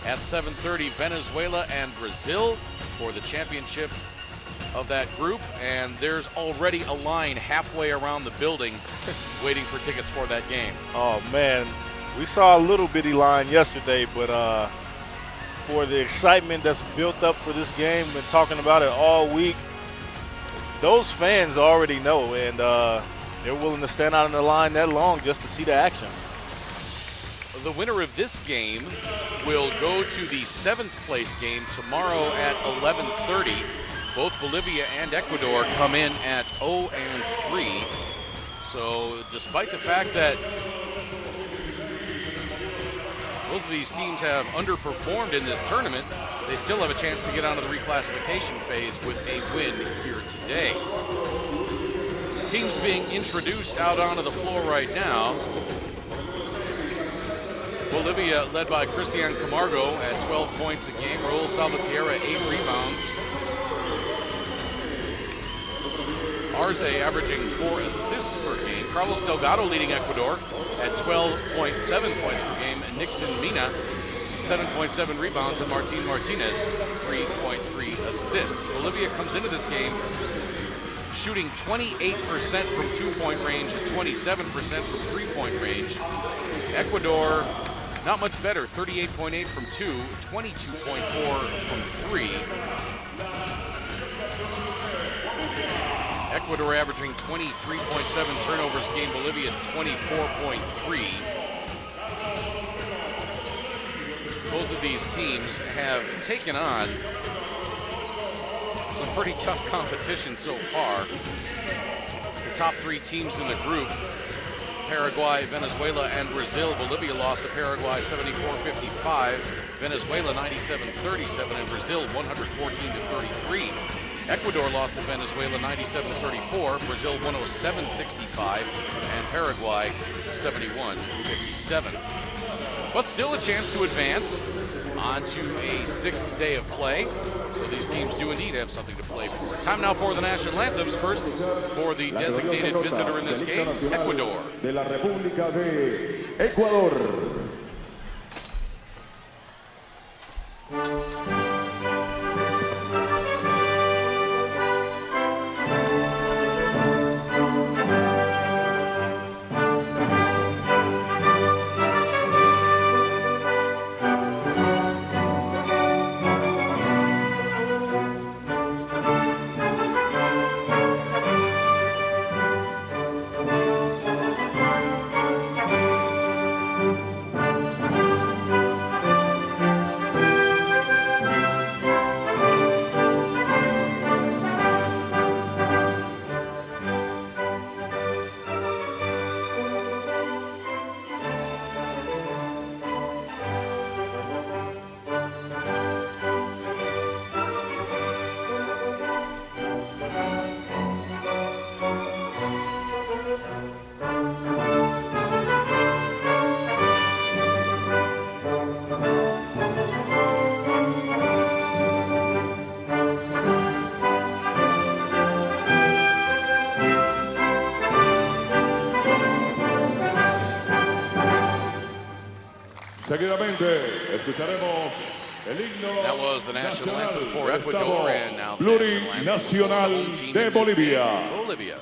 At 7:30, Venezuela and Brazil for the championship of that group. And there's already a line halfway around the building waiting for tickets for that game. Oh, man. We saw a little bitty line yesterday, but for the excitement that's built up for this game, been talking about it all week, those fans already know, and they're willing to stand out in the line that long just to see the action. The winner of this game will go to the 7th place game tomorrow at 11:30. Both Bolivia and Ecuador come in at 0-3. So despite the fact that both of these teams have underperformed in this tournament, they still have a chance to get onto the reclassification phase with a win here today. Teams being introduced out onto the floor right now. Bolivia led by Cristian Camargo at 12 points a game. Raul Salvatierra, 8 rebounds. Arze averaging 4 assists per game. Carlos Delgado leading Ecuador at 12.7 points per game. And Nixon Mina, 7.7 rebounds. And Martin Martinez, 3.3 assists. Bolivia comes into this game shooting 28% from 2-point range and 27% from 3-point range. Ecuador, not much better, 38.8 from 2, 22.4 from 3. Ecuador averaging 23.7 turnovers a game, Bolivia 24.3. Both of these teams have taken on some pretty tough competition so far. The top 3 teams in the group, Paraguay, Venezuela, and Brazil. Bolivia lost to Paraguay 74-55, Venezuela 97-37, and Brazil 114-33. Ecuador lost to Venezuela 97-34, Brazil 107-65, and Paraguay 71-57. But still a chance to advance onto a 6th day of play. So these teams do indeed have something to play for. Time now for the national anthems. First, for the designated visitor in this game, Ecuador. De la República de Ecuador. Seguidamente escucharemos el himno. That was the national anthem for Ecuador, and now the plurinacional de Bolivia. Bolivia.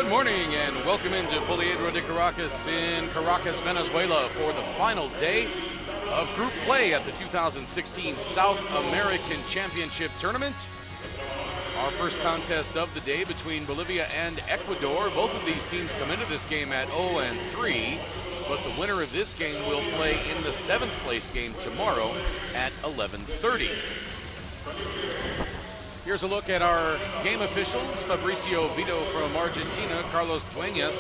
Good morning and welcome into Poliedro de Caracas in Caracas, Venezuela for the final day of group play at the 2016 South American Championship Tournament. Our first contest of the day between Bolivia and Ecuador. Both of these teams come into this game at 0-3, but the winner of this game will play in the 7th place game tomorrow at 11:30. Here's a look at our game officials. Fabricio Vito from Argentina, Carlos Dueñas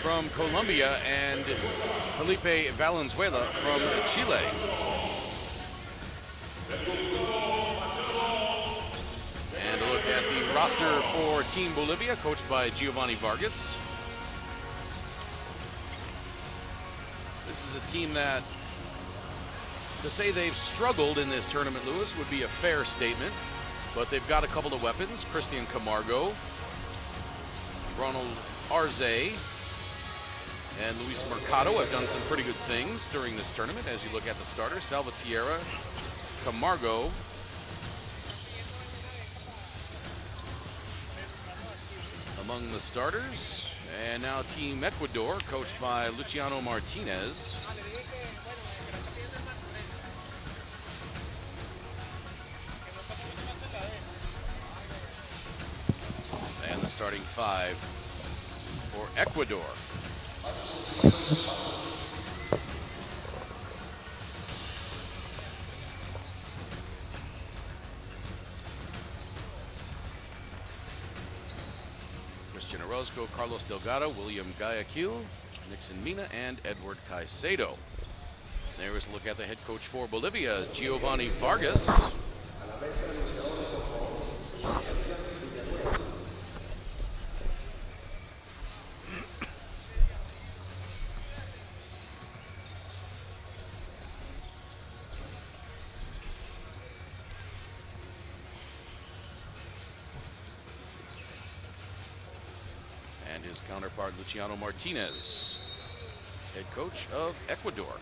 from Colombia, and Felipe Valenzuela from Chile. And a look at the roster for Team Bolivia, coached by Giovanni Vargas. This is a team that, to say they've struggled in this tournament, Lewis, would be a fair statement, but they've got a couple of weapons. Cristian Camargo, Ronald Arce, and Luis Mercado have done some pretty good things during this tournament. As you look at the starters, Salvatierra, Camargo, among the starters. And now Team Ecuador, coached by Luciano Martinez. And the starting 5 for Ecuador. Christian Orozco, Carlos Delgado, William Guayaquil, Nixon Mina, and Edward Caicedo. There's a look at the head coach for Bolivia, Giovanni Vargas. And his counterpart, Luciano Martinez, head coach of Ecuador.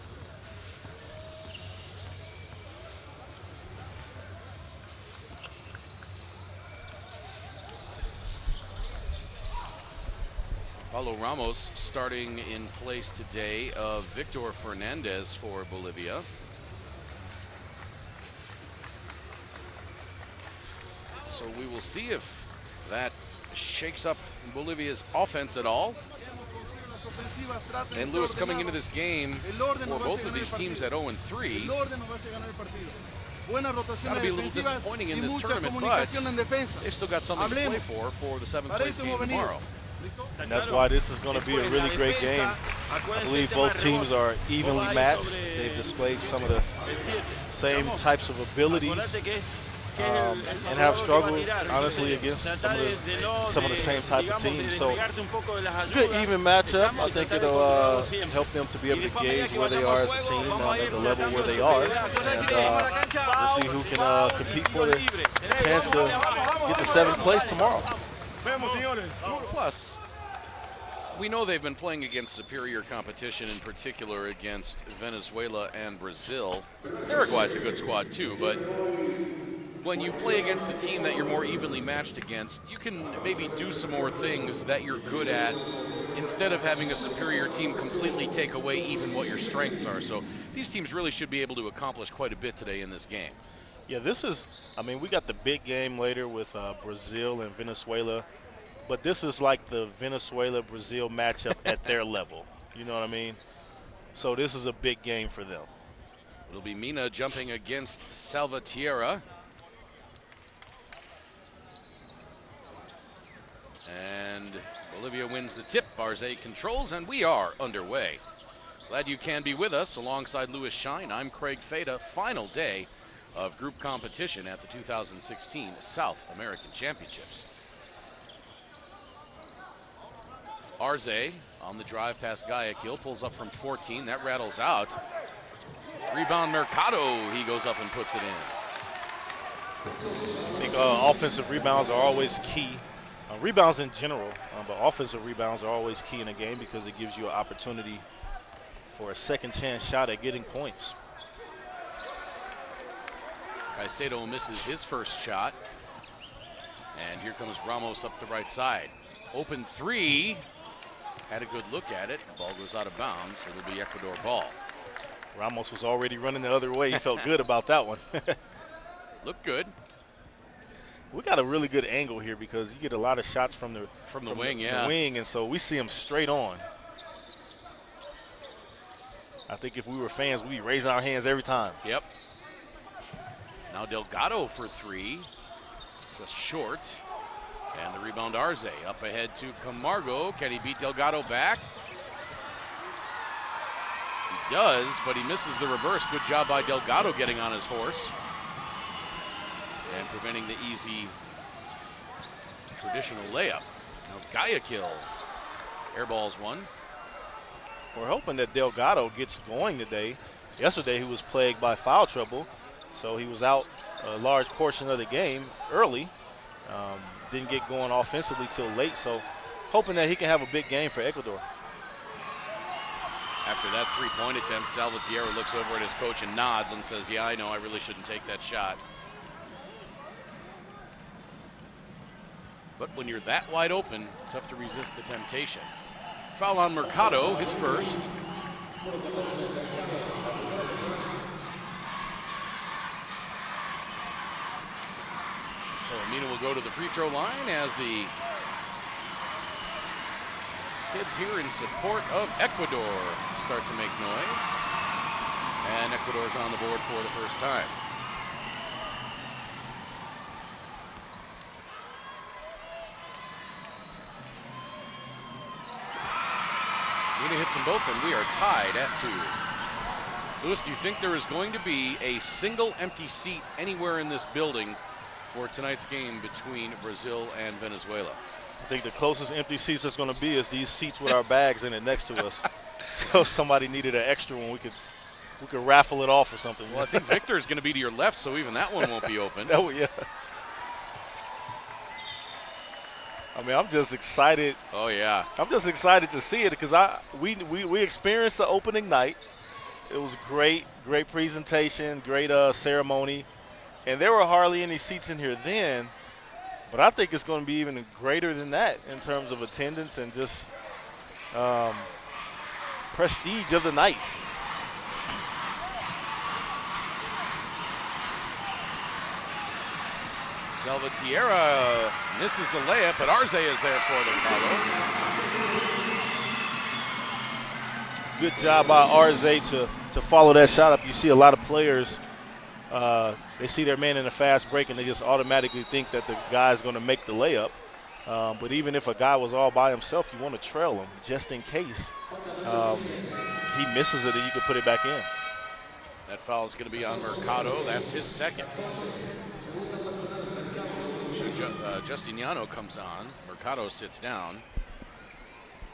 Paulo Ramos starting in place today of Victor Fernandez for Bolivia. So we will see if that shakes up Bolivia's offense at all. And Lewis, coming into this game for both of these teams at 0-3, gotta be a little disappointing in this tournament, but they've still got something to play for the 7th place game tomorrow. And that's why this is going to be a really great game. I believe both teams are evenly matched. They've displayed some of the same types of abilities. And have struggled, honestly, against some of the same type of teams. So it's a good even matchup. I think it'll help them to be able to gauge where they are as a team at the level where they are. And we'll see who can compete for the chance to get the 7th place tomorrow. Plus, we know they've been playing against superior competition, in particular against Venezuela and Brazil. Uruguay's a good squad too, but when you play against a team that you're more evenly matched against, you can maybe do some more things that you're good at instead of having a superior team completely take away even what your strengths are. So these teams really should be able to accomplish quite a bit today in this game. Yeah, this is, I mean, we got the big game later with Brazil and Venezuela, but this is like the Venezuela-Brazil matchup at their level. You know what I mean? So this is a big game for them. It'll be Mina jumping against Salvatierra. And Bolivia wins the tip. Arce controls, and we are underway. Glad you can be with us. Alongside Lewis Shine, I'm Craig Fada. Final day of group competition at the 2016 South American Championships. Arce on the drive past Guayaquil, pulls up from 14. That rattles out. Rebound Mercado. He goes up and puts it in. I think offensive rebounds are always key. Rebounds in general, but offensive rebounds are always key in a game because it gives you an opportunity for a second chance shot at getting points. Caicedo misses his first shot. And here comes Ramos up the right side. Open three. Had a good look at it. The ball goes out of bounds. It'll be Ecuador ball. Ramos was already running the other way. He felt good about that one. Looked good. We got a really good angle here because you get a lot of shots from the wing, the wing, and so we see him straight on. I think if we were fans, we'd be raising our hands every time. Yep. Now Delgado for three. Just short. And the rebound Arze. Up ahead to Camargo. Can he beat Delgado back? He does, but he misses the reverse. Good job by Delgado getting on his horse and preventing the easy traditional layup. Now Guayaquil airballs one. We're hoping that Delgado gets going today. Yesterday he was plagued by foul trouble, so he was out a large portion of the game early. Didn't get going offensively till late, so hoping that he can have a big game for Ecuador. After that three-point attempt, Salvatierra looks over at his coach and nods and says, yeah, I know, I really shouldn't take that shot. But when you're that wide open, tough to resist the temptation. Foul on Mercado, his first. So Amina will go to the free throw line as the kids here in support of Ecuador start to make noise. And Ecuador's on the board for the first time. Amina hits them both, and we are tied at 2. Lewis, do you think there is going to be a single empty seat anywhere in this building for tonight's game between Brazil and Venezuela? I think the closest empty seats that's going to be is these seats with our bags in it next to us. So somebody needed an extra one. We could raffle it off or something. Well, I think Victor's going to be to your left, so even that one won't be open. Oh, yeah. I mean, I'm just excited. Oh, yeah. I'm just excited to see it because we experienced the opening night. It was great presentation, great ceremony. And there were hardly any seats in here then. But I think it's going to be even greater than that in terms of attendance and just prestige of the night. Salvatierra misses the layup, but Arze is there for the follow. Good job by Arze to follow that shot up. You see a lot of players, they see their man in a fast break and they just automatically think that the guy's going to make the layup. But even if a guy was all by himself, you want to trail him just in case he misses it and you can put it back in. That foul is going to be on Mercado. That's his second. Justiniano comes on. Mercado sits down.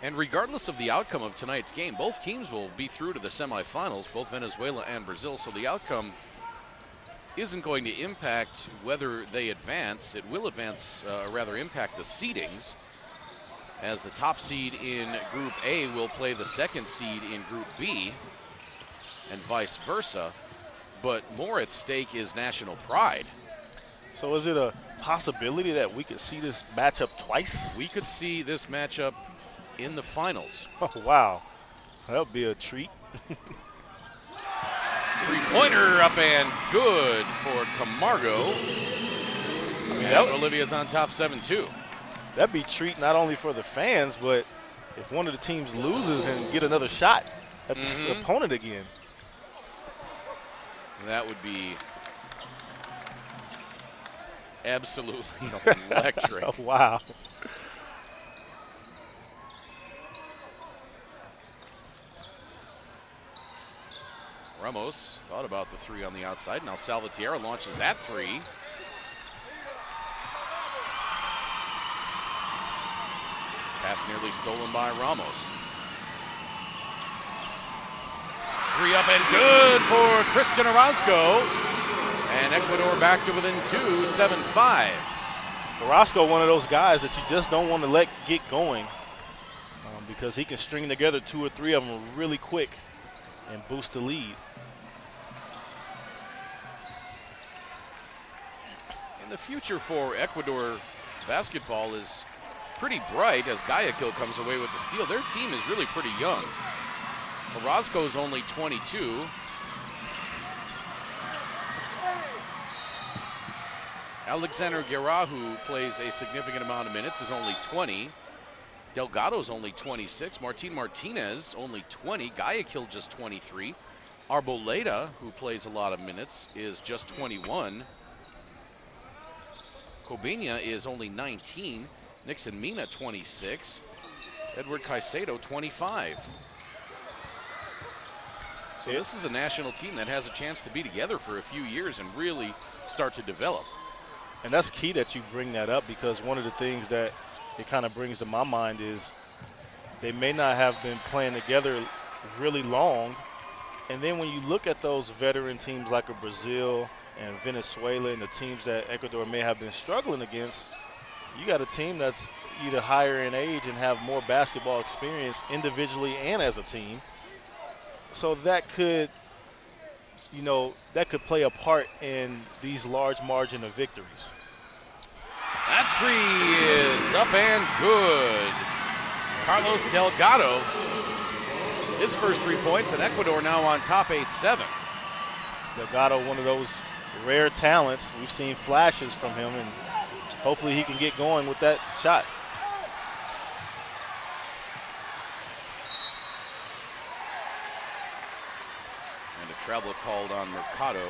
And regardless of the outcome of tonight's game, both teams will be through to the semifinals, both Venezuela and Brazil. So the outcome isn't going to impact whether they advance. It will advance, rather impact the seedings, as the top seed in Group A will play the second seed in Group B, and vice versa. But more at stake is national pride. So is it a possibility that we could see this matchup twice? We could see this matchup in the finals. Oh, wow. That would be a treat. Three-pointer up and good for Camargo. And Bolivia's on top 7-2. That'd be a treat not only for the fans, but if one of the teams loses and get another shot at the opponent again. That would be absolutely electric. Oh, wow. Ramos thought about the three on the outside. Now Salvatierra launches that three. Pass nearly stolen by Ramos. Three up and good for Christian Orozco. And Ecuador back to within 2, 7-5. Orozco, one of those guys that you just don't want to let get going because he can string together 2 or 3 of them really quick and boost the lead. In the future for Ecuador, basketball is pretty bright as Guayaquil comes away with the steal. Their team is really pretty young. Orozco's only 22. Alexander Guerra, who plays a significant amount of minutes, is only 20. Delgado's only 26. Martin Martinez, only 20. Guayaquil, just 23. Arboleda, who plays a lot of minutes, is just 21. Cobina is only 19. Nixon Mina, 26. Edward Caicedo, 25. So this is a national team that has a chance to be together for a few years and really start to develop. And that's key that you bring that up, because one of the things that it kind of brings to my mind is they may not have been playing together really long. And then when you look at those veteran teams like a Brazil and Venezuela and the teams that Ecuador may have been struggling against, you got a team that's either higher in age and have more basketball experience individually and as a team. So that could, you know, that could play a part in these large margin of victories. That three is up and good. Carlos Delgado, his first 3 points, and Ecuador now on top 8-7. Delgado, one of those rare talents. We've seen flashes from him, and hopefully he can get going with that shot. And a travel called on Mercado.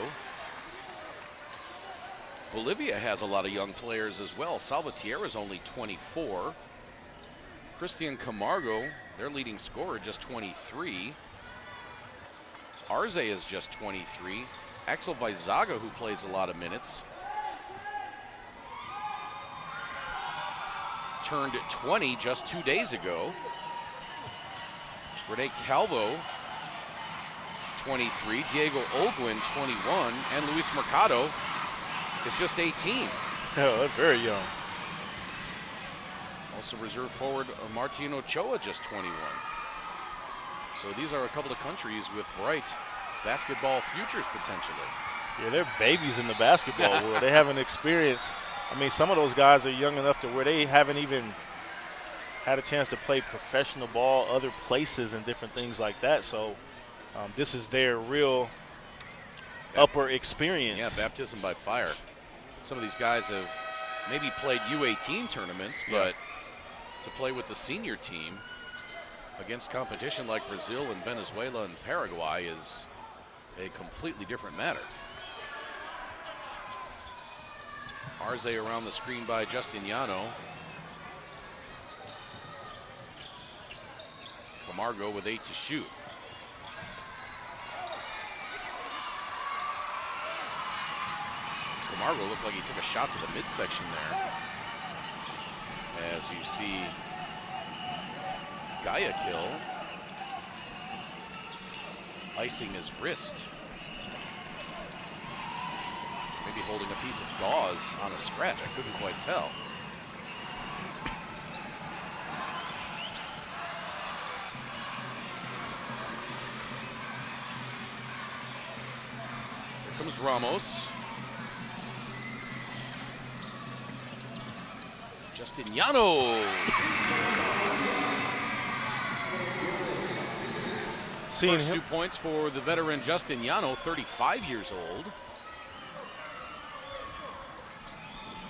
Bolivia has a lot of young players as well. Salvatierra is only 24. Christian Camargo, their leading scorer, just 23. Arze is just 23. Axel Weizaga, who plays a lot of minutes, turned 20 just 2 days ago. Rene Calvo, 23. Diego Olguin, 21. And Luis Mercado is just 18. Oh, they're very young. Also reserve forward Martin Ochoa, just 21. So these are a couple of countries with bright basketball futures potentially. Yeah, they're babies in the basketball world. They haven't experienced, I mean, some of those guys are young enough to where they haven't even had a chance to play professional ball other places and different things like that. So this is their real upper experience. Yeah, baptism by fire. Some of these guys have maybe played U18 tournaments, but to play with the senior team against competition like Brazil and Venezuela and Paraguay is a completely different matter. Arze around the screen by Justiniano. Camargo with 8 to shoot. Camargo looked like he took a shot to the midsection there. As you see Guayaquil icing his wrist. Maybe holding a piece of gauze on a scratch, I couldn't quite tell. Here comes Ramos. Justiniano. First 2 points for the veteran Justiniano, 35 years old.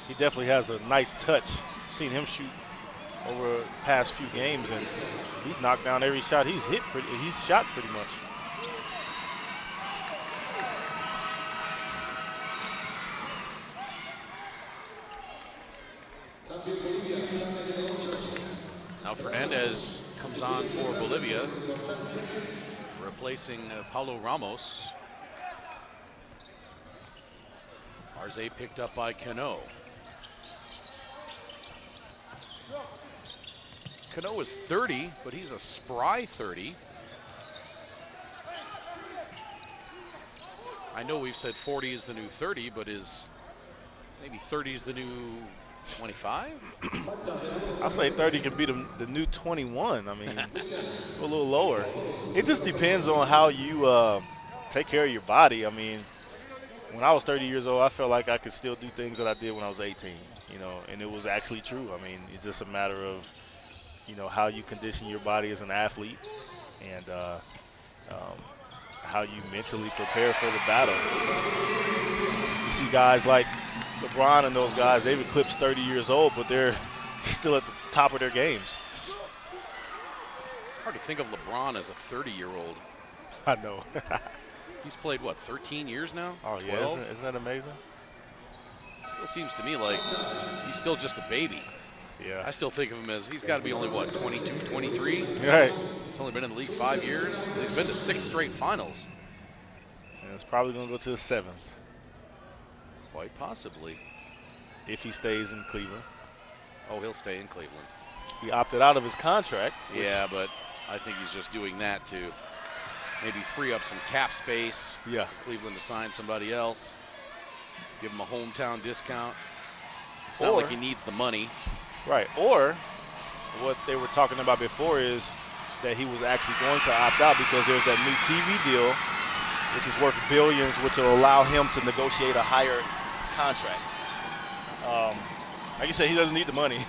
He definitely has a nice touch. Seen him shoot over the past few games, and he's knocked down every shot he's shot pretty much. Now Fernandez comes on for Bolivia, replacing Paulo Ramos. Arze picked up by Cano. Cano is 30, but he's a spry 30. I know we've said 40 is the new 30, but is maybe 30 is the new 25? I'll say 30 can be the new 21. I mean, a little lower. It just depends on how you take care of your body. I mean, when I was 30 years old, I felt like I could still do things that I did when I was 18. and it was actually true. I mean, it's just a matter of, how you condition your body as an athlete and how you mentally prepare for the battle. You see guys like LeBron and those guys, they've eclipsed 30 years old, but they're still at the top of their games. Hard to think of LeBron as a 30-year-old. I know. He's played, what, 13 years now? Oh, yeah. Isn't that amazing? Still seems to me like he's still just a baby. Yeah. I still think of him as he's got to be only, what, 22, 23? Right. He's only been in the league 5 years. He's been to 6 straight finals. And it's probably going to go to the 7th. Quite possibly. If he stays in Cleveland. Oh, he'll stay in Cleveland. He opted out of his contract. Yeah, but I think he's just doing that to maybe free up some cap space Yeah. for Cleveland to sign somebody else. Give him a hometown discount. It's not like he needs the money. Right. Or what they were talking about before is that he was actually going to opt out because there's that new TV deal, which is worth billions, which will allow him to negotiate a higher contract. Like you said, he doesn't need the money. It'd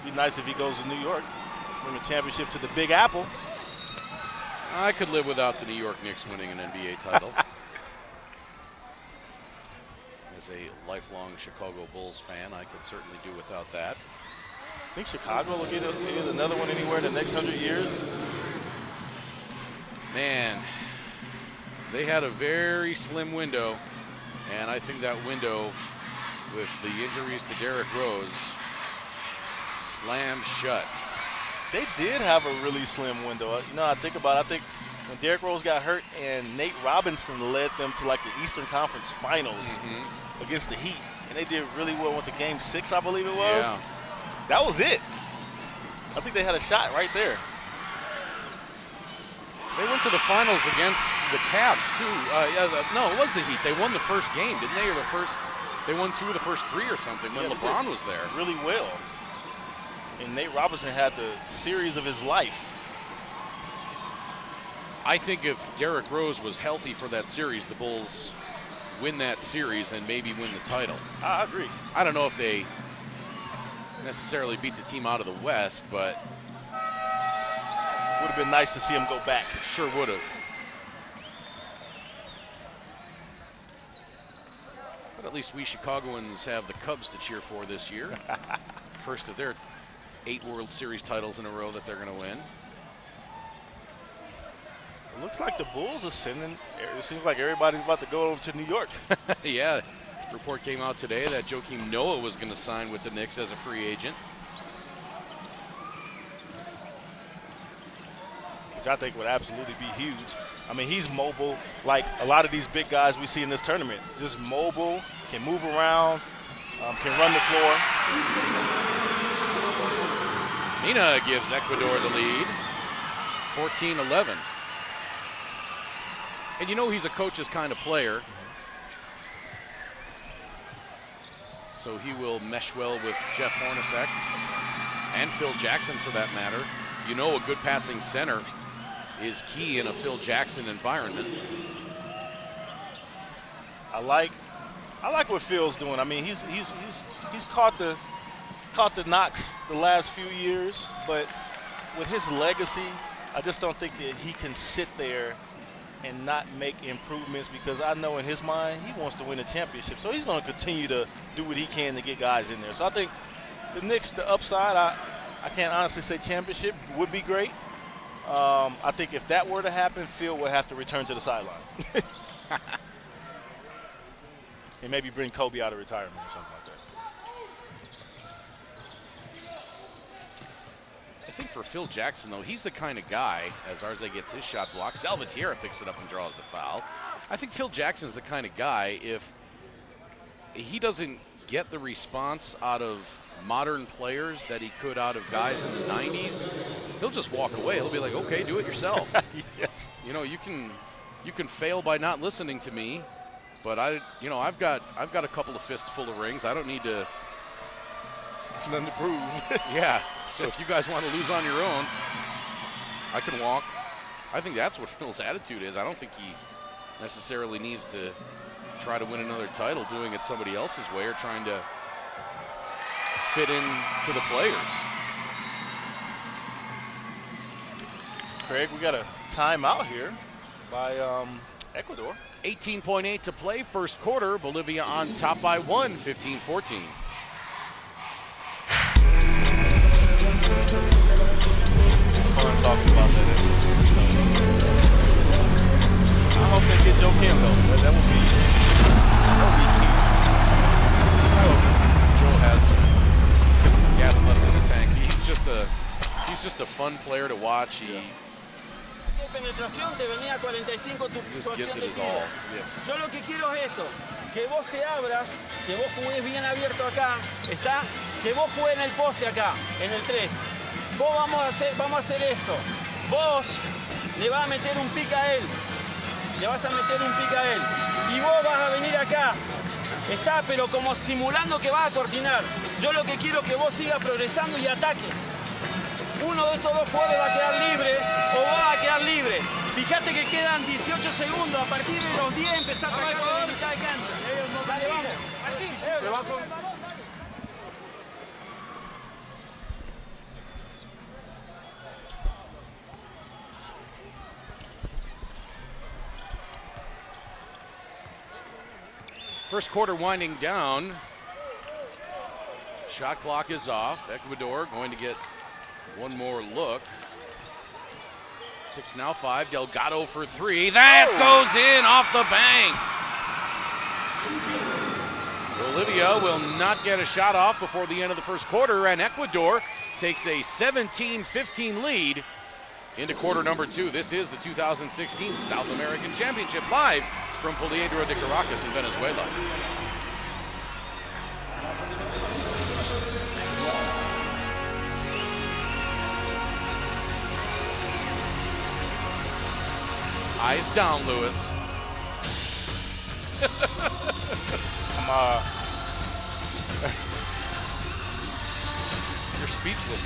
be nice if he goes to New York, win the championship to the Big Apple. I could live without the New York Knicks winning an NBA title. As a lifelong Chicago Bulls fan, I could certainly do without that. Think Chicago will get another one anywhere in the next 100 years? Man, they had a very slim window, and I think that window, with the injuries to Derrick Rose, slammed shut. They did have a really slim window. I think about it. I think when Derrick Rose got hurt and Nate Robinson led them to like the Eastern Conference Finals against the Heat, and they did really well. Went to Game 6, I believe it was. Yeah. That was it. I think they had a shot right there. They went to the finals against the Cavs too. No, it was the Heat. They won the first game, didn't they? Or they won 2 of the first 3 or something when LeBron was there. Really well. And Nate Robinson had the series of his life. I think if Derrick Rose was healthy for that series, the Bulls win that series and maybe win the title. I agree. I don't know if they necessarily beat the team out of the West, but would have been nice to see him go back. Sure would have. But at least we Chicagoans have the Cubs to cheer for this year. First of their 8 World Series titles in a row that they're going to win. It looks like the Bulls are sending. It seems like everybody's about to go over to New York. Yeah. Report came out today that Joakim Noah was going to sign with the Knicks as a free agent. Which I think would absolutely be huge. I mean, he's mobile, like a lot of these big guys we see in this tournament. Just mobile, can move around, can run the floor. Mina gives Ecuador the lead, 14-11. And you know he's a coach's kind of player. So he will mesh well with Jeff Hornacek and Phil Jackson for that matter. You know a good passing center is key in a Phil Jackson environment. I like what Phil's doing. I mean, he's caught the knocks the last few years, but with his legacy, I just don't think that he can sit there and not make improvements, because I know in his mind he wants to win a championship. So he's going to continue to do what he can to get guys in there. So I think the Knicks, the upside, I can't honestly say championship would be great. I think if that were to happen, Phil would have to return to the sideline. And maybe bring Kobe out of retirement or something like that. I think for Phil Jackson, though, he's the kind of guy, as Arze gets his shot blocked, Salvatierra picks it up and draws the foul. I think Phil Jackson's the kind of guy, if he doesn't get the response out of modern players that he could out of guys in the 90s, he'll just walk away. He'll be like, okay, do it yourself. Yes. You know, you can fail by not listening to me, but I've got a couple of fistful of rings. I don't need to. It's nothing to prove. Yeah. So if you guys want to lose on your own, I can walk. I think that's what Phil's attitude is. I don't think necessarily needs to try to win another title doing it somebody else's way or trying to fit in to the players. Craig, we got a timeout here by Ecuador. 18.8 to play, first quarter. Bolivia on top by 1, 15-14. It's fun talking about that. I hope they get Joe Kim though. That would be key. I hope Joe has some gas left in the tank. He's just a fun player to watch. He penetración te venía 45 tu just gives acción it de his tiro. all. Yo lo que quiero es esto, que vos te abras, que vos jugues bien abierto acá, está, que vos jugues en el poste acá, en el 3. Vos vamos a hacer esto. Vos le vas a meter un pick a él. Le vas a meter un pick a él. Y vos vas a venir acá. Está, pero como simulando que vas a coordinar. Yo lo que quiero es que vos sigas progresando y ataques. Uno de estos dos jugadores va a quedar libre o va a quedar libre. Fíjate que quedan 18 segundos. A partir de los 10 empezar a atacar en la mitad de cancha. Dale, vamos. Martín, First quarter winding down. Shot clock is off. Ecuador going to get one more look. 6 now 5. Delgado for 3. That goes in off the bank. Bolivia will not get a shot off before the end of the first quarter, and Ecuador takes a 17-15 lead into quarter number 2. This is the 2016 South American Championship, live from Poliedro de Caracas in Venezuela. Eyes down, Lewis. You're speechless.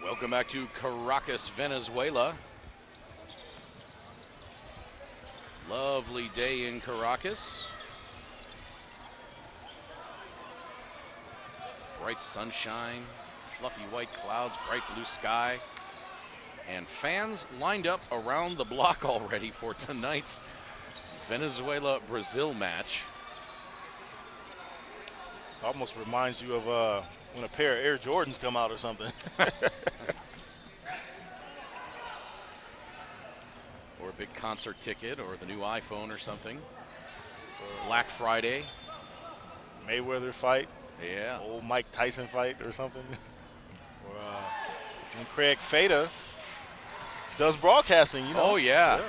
Welcome back to Caracas, Venezuela. Lovely day in Caracas. Bright sunshine, fluffy white clouds, bright blue sky, and fans lined up around the block already for tonight's Venezuela-Brazil match. Almost reminds you of when a pair of Air Jordans come out or something. Or a big concert ticket or the new iPhone or something. Black Friday. Mayweather fight. Yeah. Old Mike Tyson fight or something. Or, and Craig Fada does broadcasting, you know. Oh, yeah.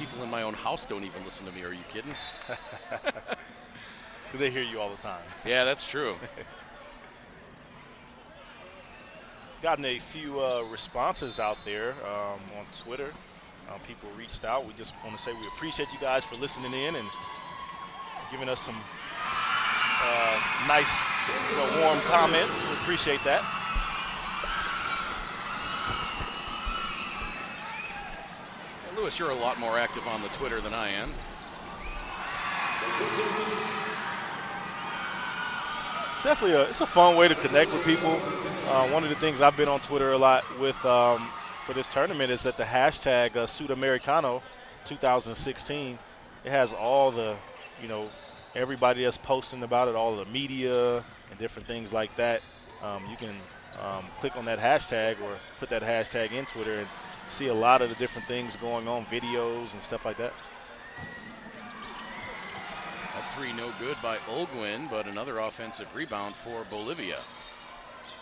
People in my own house don't even listen to me. Are you kidding? Because they hear you all the time. Yeah, that's true. Gotten a few responses out there on Twitter. People reached out. We just want to say we appreciate you guys for listening in and giving us some nice, warm comments. We appreciate that. Lewis, you're a lot more active on the Twitter than I am. It's definitely it's a fun way to connect with people. One of the things I've been on Twitter a lot with for this tournament is that the hashtag Sudamericano 2016, it has all the, everybody that's posting about it, all the media and different things like that. You can click on that hashtag or put that hashtag in Twitter and see a lot of the different things going on, videos and stuff like that. A three no good by Olguin, but another offensive rebound for Bolivia.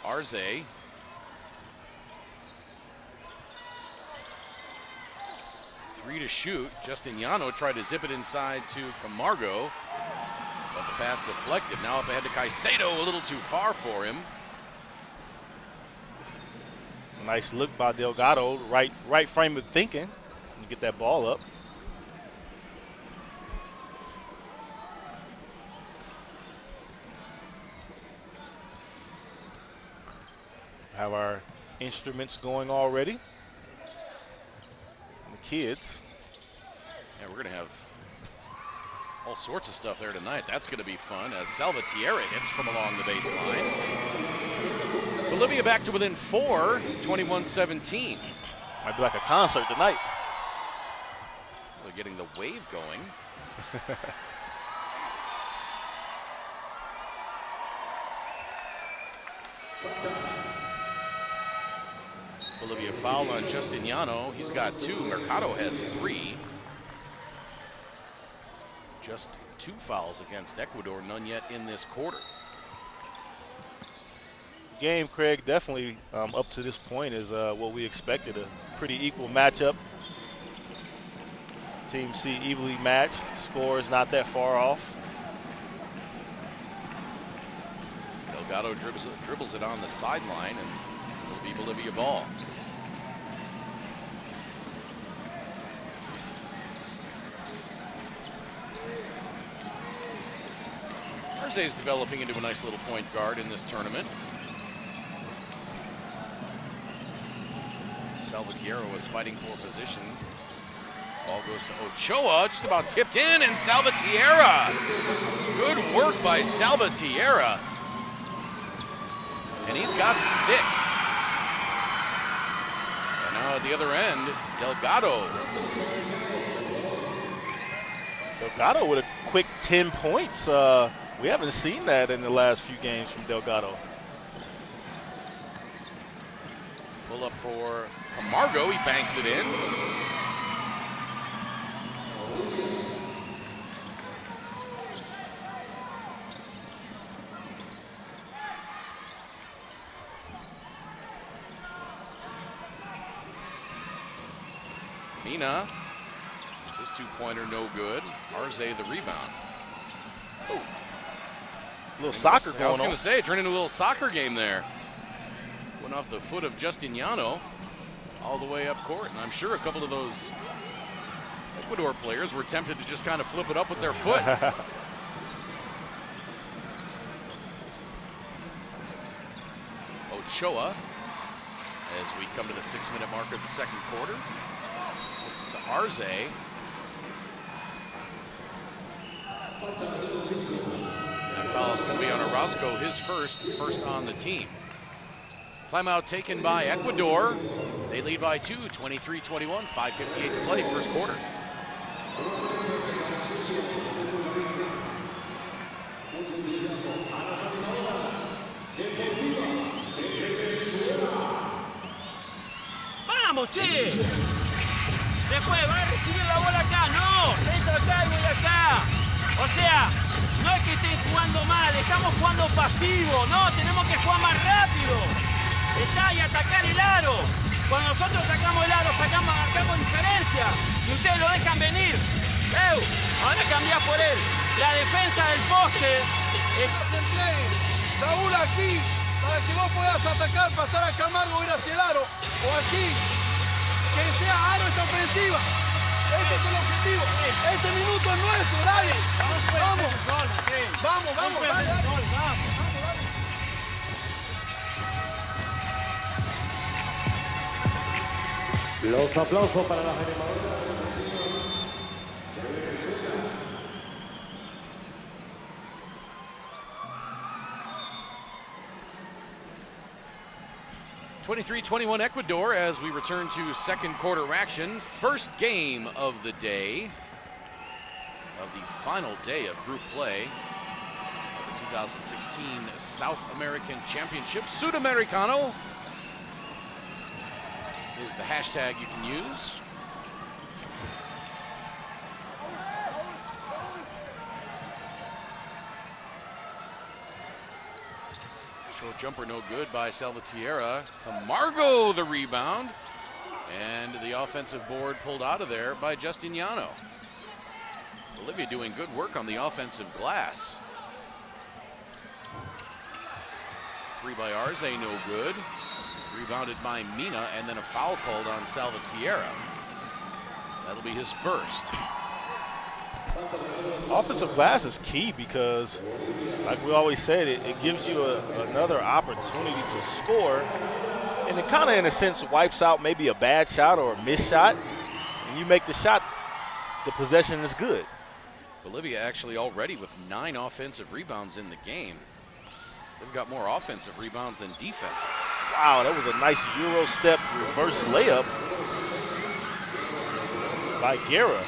Arze. Three to shoot. Justiniano tried to zip it inside to Camargo, but the pass deflected. Now up ahead to Caicedo, a little too far for him. Nice look by Delgado, right frame of thinking, and get that ball up. Have our instruments going already. And the kids. Yeah, we're gonna have all sorts of stuff there tonight. That's gonna be fun as Salvatierra hits from along the baseline. Bolivia back to within 4, 21-17. Might be like a concert tonight. They're getting the wave going. Bolivia foul on Justiniano. He's got 2. Mercado has 3. Just 2 fouls against Ecuador, none yet in this quarter. Game, Craig, definitely up to this point is what we expected, a pretty equal matchup. Team C evenly matched, scores not that far off. Delgado dribbles it on the sideline, and it'll be Bolivia ball. Arze is developing into a nice little point guard in this tournament. Salvatierra was fighting for position. Ball goes to Ochoa, just about tipped in, and Salvatierra. Good work by Salvatierra. And he's got 6. And now at the other end, Delgado. Delgado with a quick 10 points. We haven't seen that in the last few games from Delgado. Pull up for Camargo, he banks it in. Mina, his 2-pointer no good. Arze the rebound. Oh. A little soccer going on. I was going to say, it turned into a little soccer game there. Went off the foot of Justiniano all the way up court, and I'm sure a couple of those Ecuador players were tempted to just kind of flip it up with their foot. Ochoa, as we come to the 6-minute mark of the second quarter. It's to Arze. That foul is going to be on Orozco, his first on the team. Timeout taken by Ecuador. They lead by 2, 23-21, 5:58 to play, first quarter. ¡Vamos, che! Después va a recibir la bola acá. No, entra acá y voy acá. O sea, no es que estén jugando mal, estamos jugando pasivo. No, tenemos que jugar más rápido. Está y atacar el aro. Cuando nosotros sacamos el aro, marcamos diferencia y ustedes lo dejan venir. Ahora cambiá por él. La defensa del poste. Se entregue. Raúl aquí, para que vos puedas atacar, pasar a Camargo, ir hacia el aro. O aquí, que sea aro esta ofensiva. Ese es el objetivo. Este minuto es nuestro, dale. Vamos. Vamos, dale. Los aplausos para las animadoras. 23-21 Ecuador as we return to second quarter action. First game of the day, of the final day of group play of the 2016 South American Championship. Sudamericano is the hashtag you can use. Short jumper no good by Salvatierra. Camargo the rebound. And the offensive board pulled out of there by Justiniano. Bolivia doing good work on the offensive glass. Three by Arce, no good. Rebounded by Mina, and then a foul called on Salvatierra. That'll be his first. Offensive glass is key because, like we always said, it gives you another opportunity to score, and it kind of, in a sense, wipes out maybe a bad shot or a missed shot. And you make the shot, the possession is good. Bolivia actually already with 9 offensive rebounds in the game. They've got more offensive rebounds than defensive. Wow, that was a nice Euro step reverse layup by Guerra.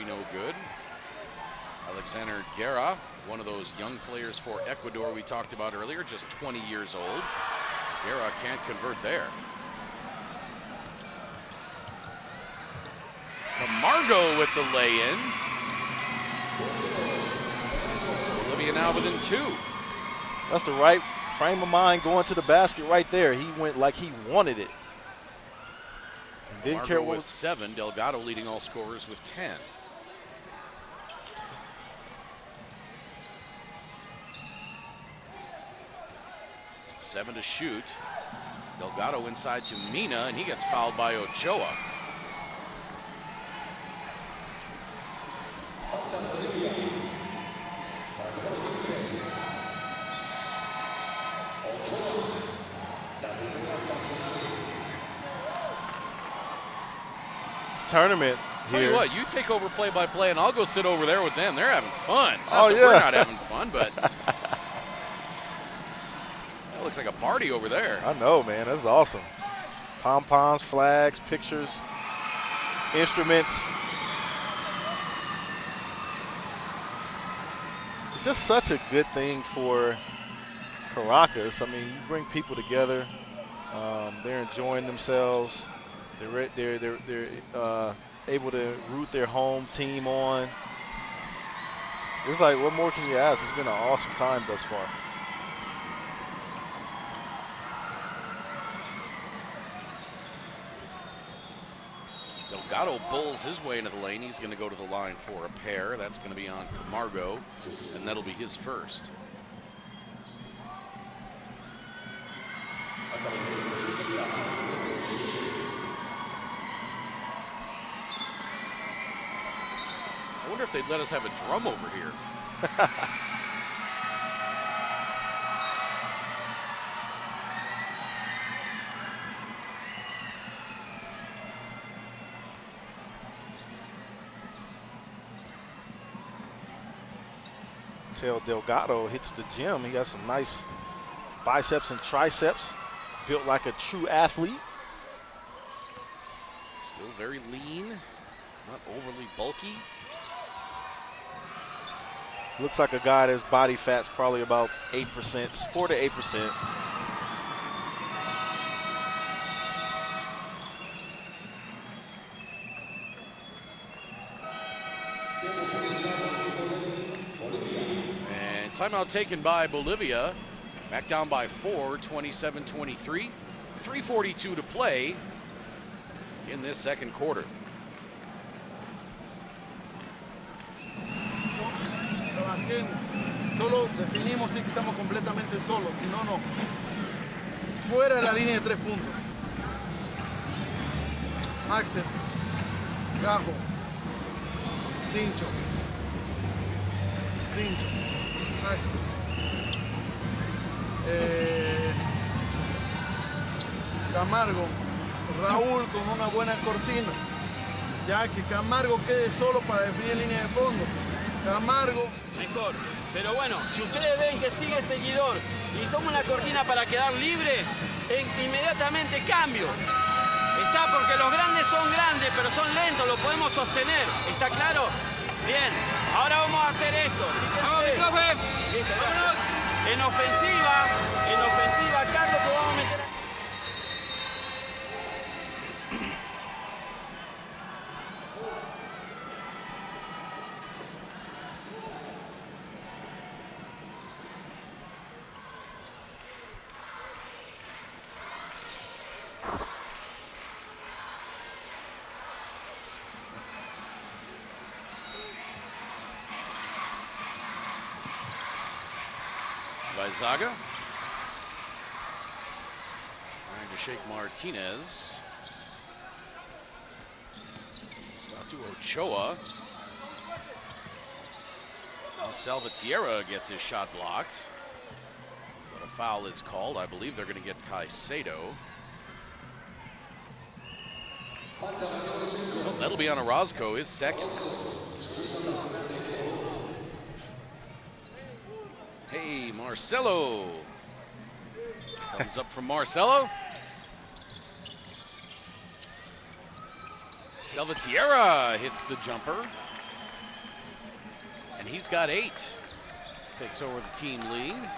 No good. Alexander Guerra, one of those young players for Ecuador we talked about earlier, just 20 years old. Guerra can't convert there. Camargo with the lay-in. Bolivia now within 2. That's the right frame of mind going to the basket right there. He went like he wanted it. And didn't care what with 7. Delgado leading all scorers with 10. Seven to shoot. Delgado inside to Mina, and he gets fouled by Ochoa. This tournament Tell you what, you take over play-by-play, and I'll go sit over there with them. They're having fun. Oh, yeah. We're not having fun, but looks like a party over there. I know, man. That's awesome. Pom-poms, flags, pictures, instruments. It's just such a good thing for Caracas. I mean, you bring people together. They're enjoying themselves. They're able to root their home team on. It's like, what more can you ask? It's been an awesome time thus far. Delgado bulls his way into the lane. He's going to go to the line for a pair. That's going to be on Camargo, and that'll be his first. I wonder if they'd let us have a drum over here. Until Delgado hits the gym, he got some nice biceps and triceps, built like a true athlete. Still very lean, not overly bulky. Looks like a guy that's body fat's probably about 8%, 4 to 8%. Timeout taken by Bolivia. Back down by 4, 27-23. 3:42 to play in this second quarter. Trabajé, solo definimos si que estamos completamente solos, si no, no. Fuera de la línea de 3 puntos. Axel, Gajo, Tincho, Axel. Camargo, Raúl con una buena cortina, ya que Camargo quede solo para definir línea de fondo. Camargo. Mejor. Pero bueno, si ustedes ven que sigue el seguidor y toma una cortina para quedar libre, inmediatamente cambio. Está porque los grandes son grandes, pero son lentos, lo podemos sostener. ¿Está claro? Bien. Ahora vamos a hacer esto. Fíjense. ¡Vamos, profe! Listo, gracias. En ofensiva, Carlos, que vamos a meter. Zaga trying to shake Martinez. It's out to Ochoa. Now Salvatierra gets his shot blocked. But a foul is called. I believe they're going to get Caicedo. Well, that'll be on Orozco, his second. Hey, Marcelo. Comes up from Marcelo. Salvatierra hits the jumper. And he's got 8. Takes over the team lead.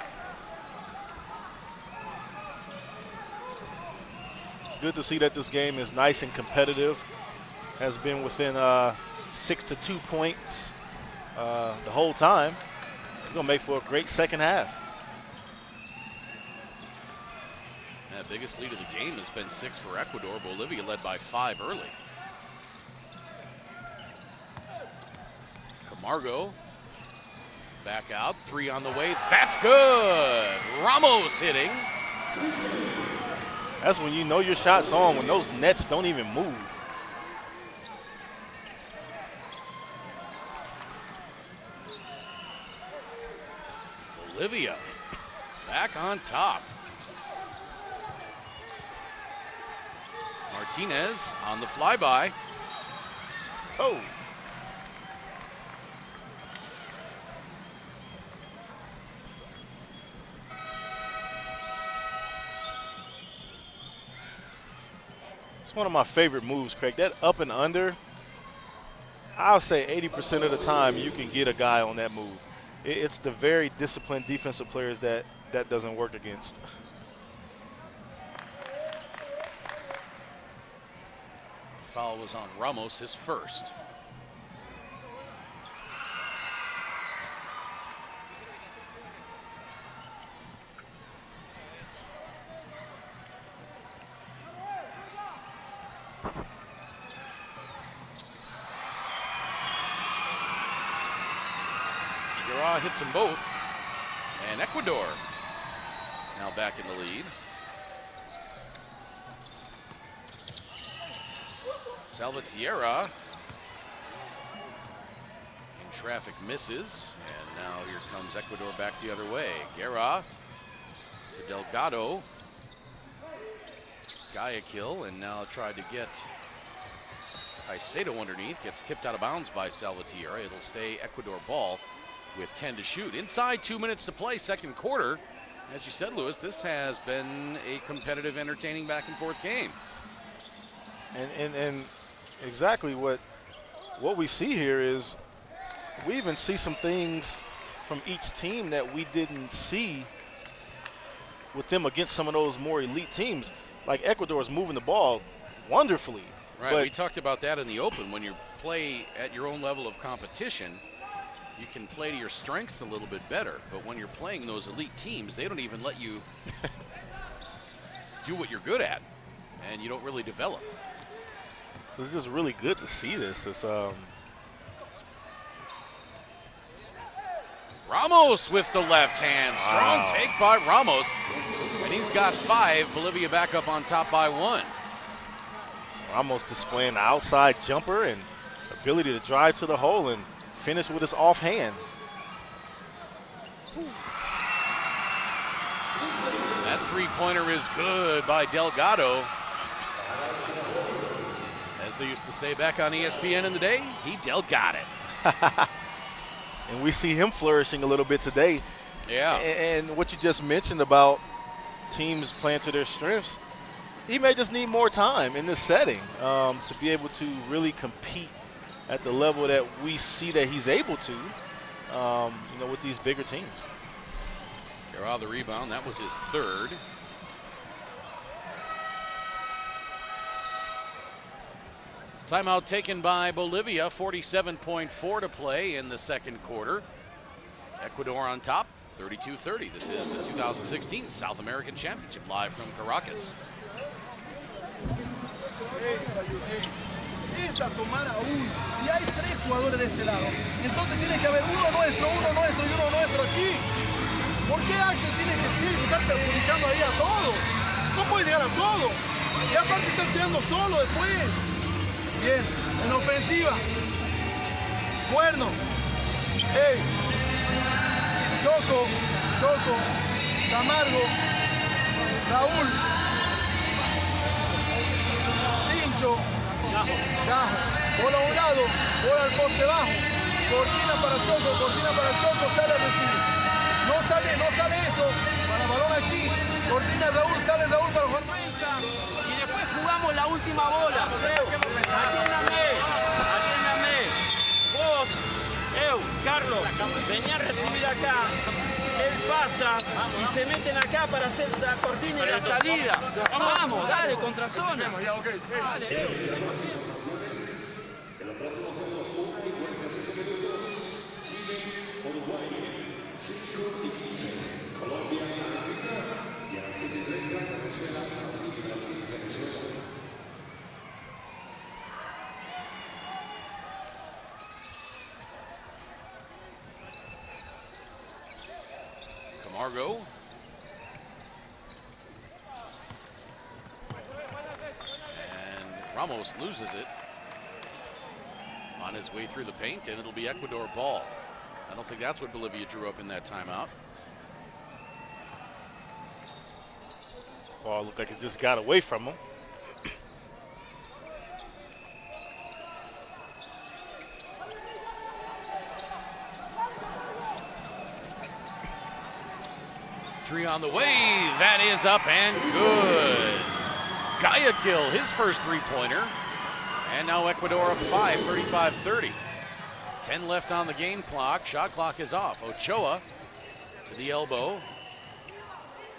It's good to see that this game is nice and competitive. Has been within 6 to 2 points the whole time. It's going to make for a great second half. The biggest lead of the game has been 6 for Ecuador. Bolivia led by 5 early. Camargo back out, 3 on the way. That's good. Ramos hitting. That's when you know your shot's on, when those nets don't even move. Bolivia back on top. Martinez on the flyby. Oh. It's one of my favorite moves, Craig. That up and under, I'll say 80% of the time you can get a guy on that move. It's the very disciplined defensive players that doesn't work against. Foul was on Ramos, his first. Hits them both, and Ecuador now back in the lead. Salvatierra in traffic misses, and now here comes Ecuador back the other way. Guerra to Delgado. Guayaquil, and now tried to get Caicedo underneath. Gets tipped out of bounds by Salvatierra. It'll stay Ecuador ball with 10 to shoot. Inside 2 minutes to play, second quarter. As you said, Lewis, this has been a competitive, entertaining back and forth game. And exactly what we see here is we even see some things from each team that we didn't see with them against some of those more elite teams. Like Ecuador is moving the ball wonderfully. Right, we talked about that in the open. When you play at your own level of competition, you can play to your strengths a little bit better. But when you're playing those elite teams, they don't even let you do what you're good at, and you don't really develop. So it's just really good to see this. It's Ramos with the left hand. Strong take by Ramos. And he's got 5. Bolivia back up on top by 1. Ramos displaying the outside jumper and ability to drive to the hole and finish with his offhand. That three-pointer is good by Delgado. As they used to say back on ESPN in the day, he got it. And we see him flourishing a little bit today. Yeah. And what you just mentioned about teams playing to their strengths, he may just need more time in this setting to be able to really compete at the level that we see that he's able to, with these bigger teams. Guerra the rebound. That was his 3rd. Timeout taken by Bolivia. 47.4 to play in the second quarter. Ecuador on top, 32-30. This is the 2016 South American Championship live from Caracas. Es a tomar a uno. Si hay 3 jugadores de este lado, entonces tiene que haber uno nuestro y uno nuestro aquí. ¿Por qué Axel tiene que estar perjudicando ahí a todo? No puede llegar a todo. Y aparte estás quedando solo después. Bien, en ofensiva. Bueno. Hey. Choco, Camargo, Raúl, Pincho, Gajo. Bola a un lado, bola al poste bajo. Cortina para Choco, sale a recibir. No sale eso. Para el balón aquí. Cortina Raúl, sale Raúl para Juan. Y después jugamos la última bola. Atiéndame. Vos, Carlos, venía a recibir acá. Él pasa y se meten acá para hacer la cortina y la salida. Vamos, dale, contra zona. Dale. Camargo. And Ramos loses it on his way through the paint, and it'll be Ecuador ball. I don't think that's what Bolivia drew up in that timeout. Ball looked like it just got away from him. Three on the way. That is up and good. Guayaquil, his first three-pointer. And now Ecuador up 5, 35-30. 10 left on the game clock. Shot clock is off. Ochoa to the elbow.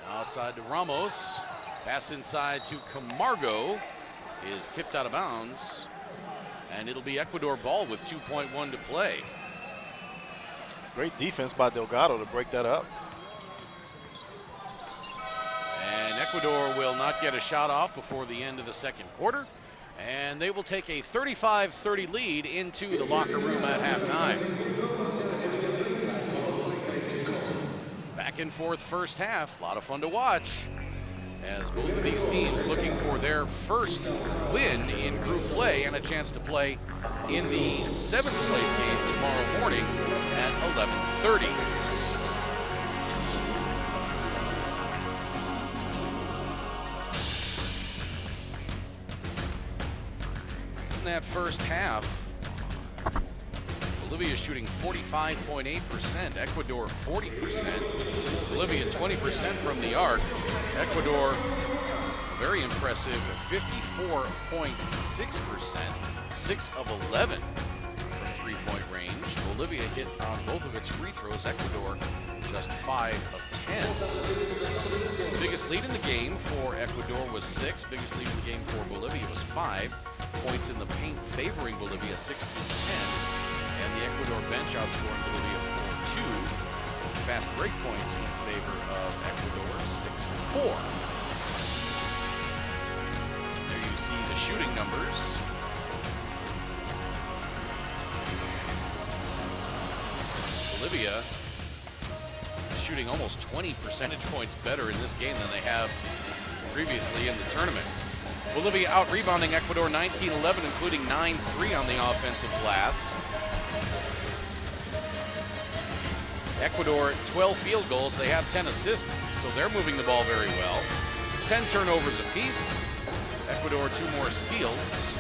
Outside to Ramos. Pass inside to Camargo. Is tipped out of bounds. And it'll be Ecuador ball with 2.1 to play. Great defense by Delgado to break that up. And Ecuador will not get a shot off before the end of the second quarter. And they will take a 35-30 lead into the locker room at halftime. Back and forth first half. A lot of fun to watch as both of these teams looking for their first win in group play and a chance to play in the 7th place game tomorrow morning at 11:30. In that first half, Bolivia is shooting 45.8%, Ecuador 40%, Bolivia 20% from the arc. Ecuador, very impressive, 54.6%, 6 of 11 from three-point range. Bolivia hit on both of its free throws, Ecuador just 5 of 10. The biggest lead in the game for Ecuador was 6, biggest lead in the game for Bolivia was 5. Points in the paint favoring Bolivia, 16-10. And the Ecuador bench outscoring Bolivia 4-2. Fast break points in favor of Ecuador, 6-4. There you see the shooting numbers. Bolivia shooting almost 20 percentage points better in this game than they have previously in the tournament. Bolivia out-rebounding Ecuador 19-11, including 9-3 on the offensive glass. Ecuador 12 field goals, they have 10 assists, so they're moving the ball very well. 10 turnovers apiece. Ecuador 2 more steals.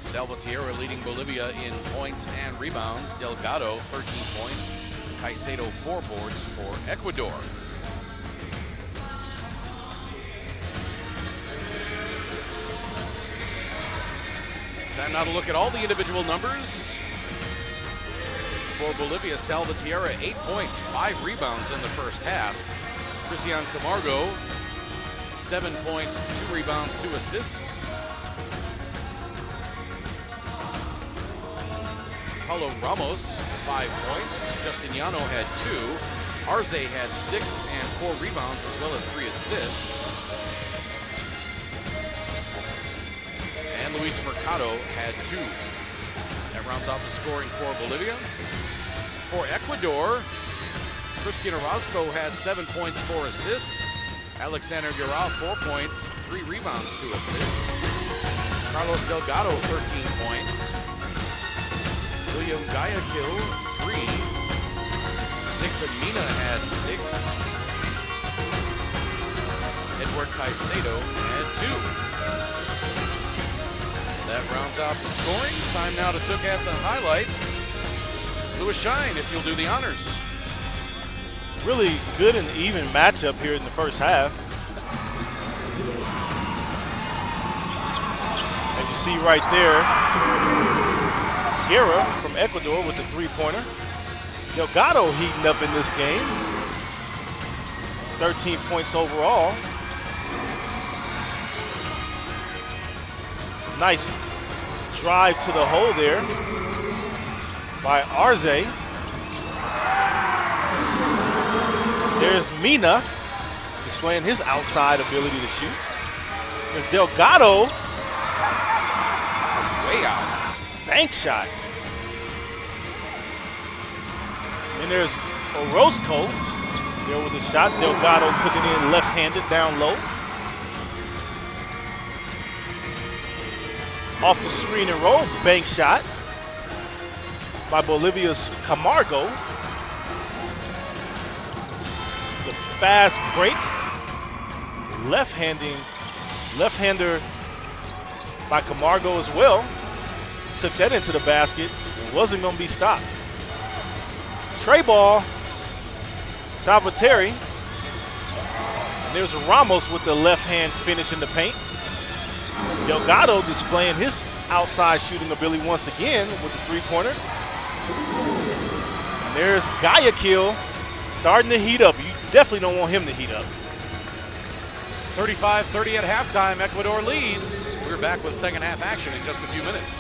Salvatierra leading Bolivia in points and rebounds. Delgado 13 points. Caicedo 4 boards for Ecuador. Time now to look at all the individual numbers. For Bolivia, Salvatierra 8 points, 5 rebounds in the first half. Cristian Camargo 7 points, 2 rebounds, 2 assists. Paulo Ramos 5 points. Justiniano had 2. Arce had 6 and 4 rebounds as well as 3 assists. And Luis Mercado had 2. That rounds out the scoring for Bolivia. For Ecuador, Cristian Orozco had 7 points, 4 assists. Alexander Guerra 4 points, 3 rebounds, 2 assists. Carlos Delgado 13 points. William Guayaquil 3. Nixon Mina had 6. Edward Caicedo had 2. That rounds out the scoring. Time now to look at the highlights. Louis Shine, if you'll do the honors. Really good and even matchup here in the first half. As you see right there, Guerra from Ecuador with the 3-pointer. Delgado heating up in this game. 13 points overall. Nice drive to the hole there by Arce. There's Mina displaying his outside ability to shoot. There's Delgado. Way out. Bank shot. And there's Orozco there with the shot. Delgado putting it in left-handed down low. Off the screen and roll, bank shot by Bolivia's Camargo. The fast break. Left-hander by Camargo as well. Took that into the basket. It wasn't going to be stopped. Tray ball. Salvatierra. And there's Ramos with the left hand finish in the paint. Delgado displaying his outside shooting ability once again with the 3-pointer. And there's Guayaquil starting to heat up. You definitely don't want him to heat up. 35-30 at halftime. Ecuador leads. We're back with second half action in just a few minutes.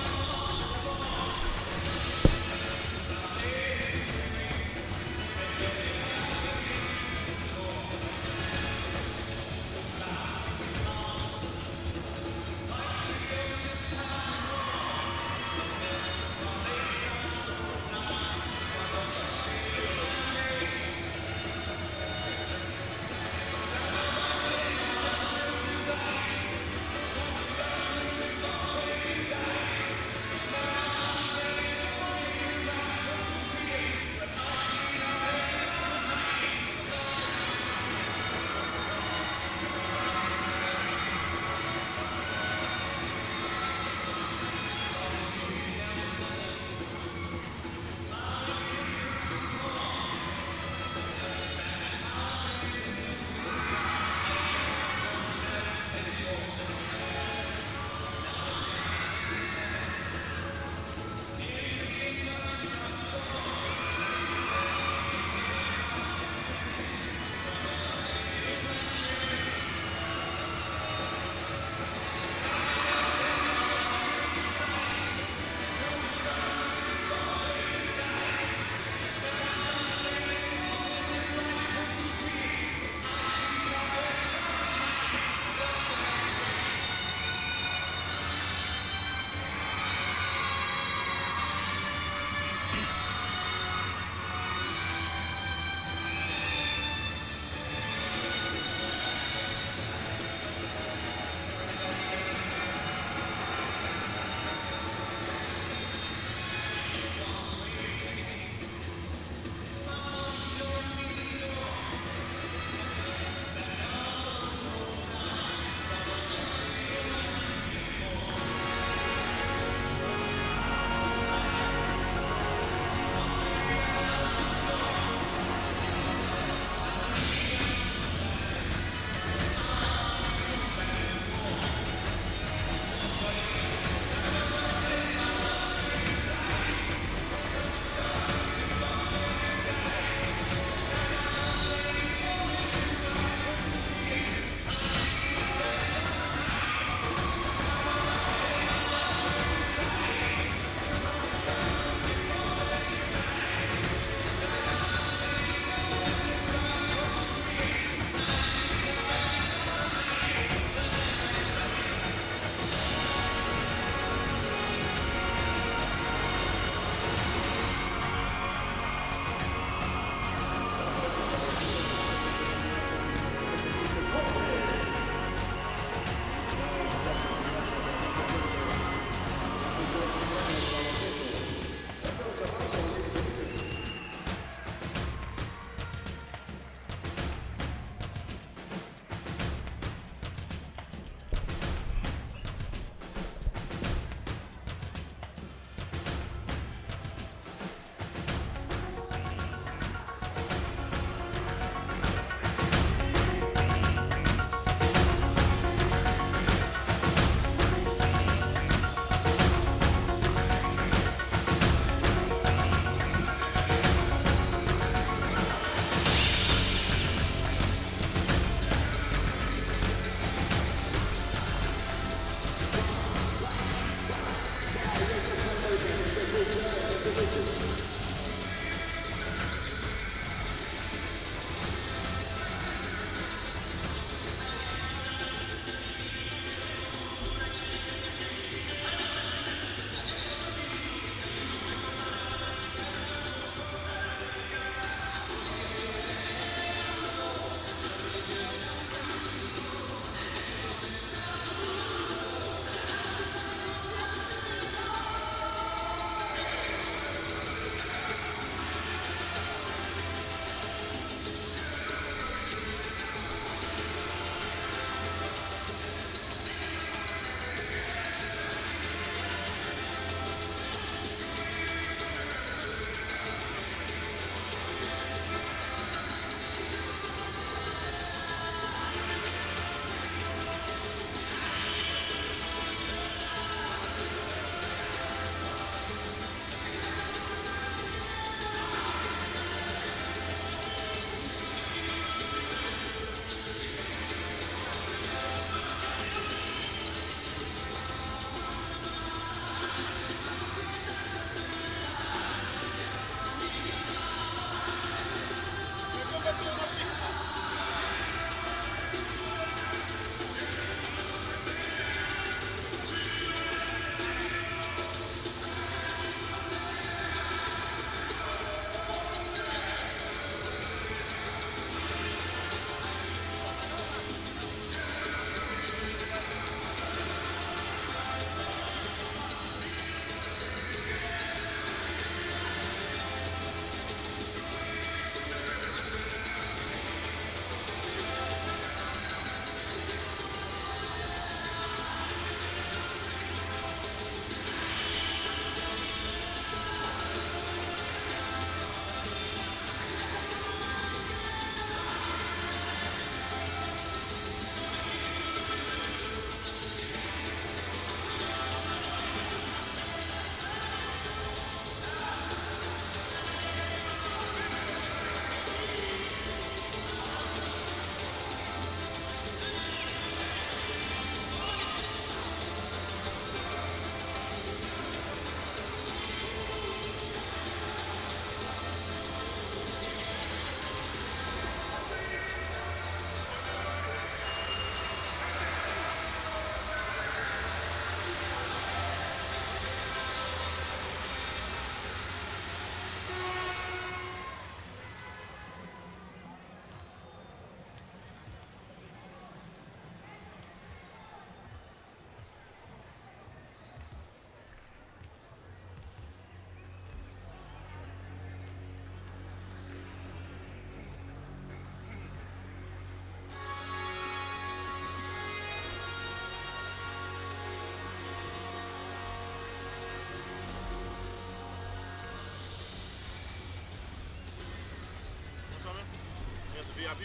Dang,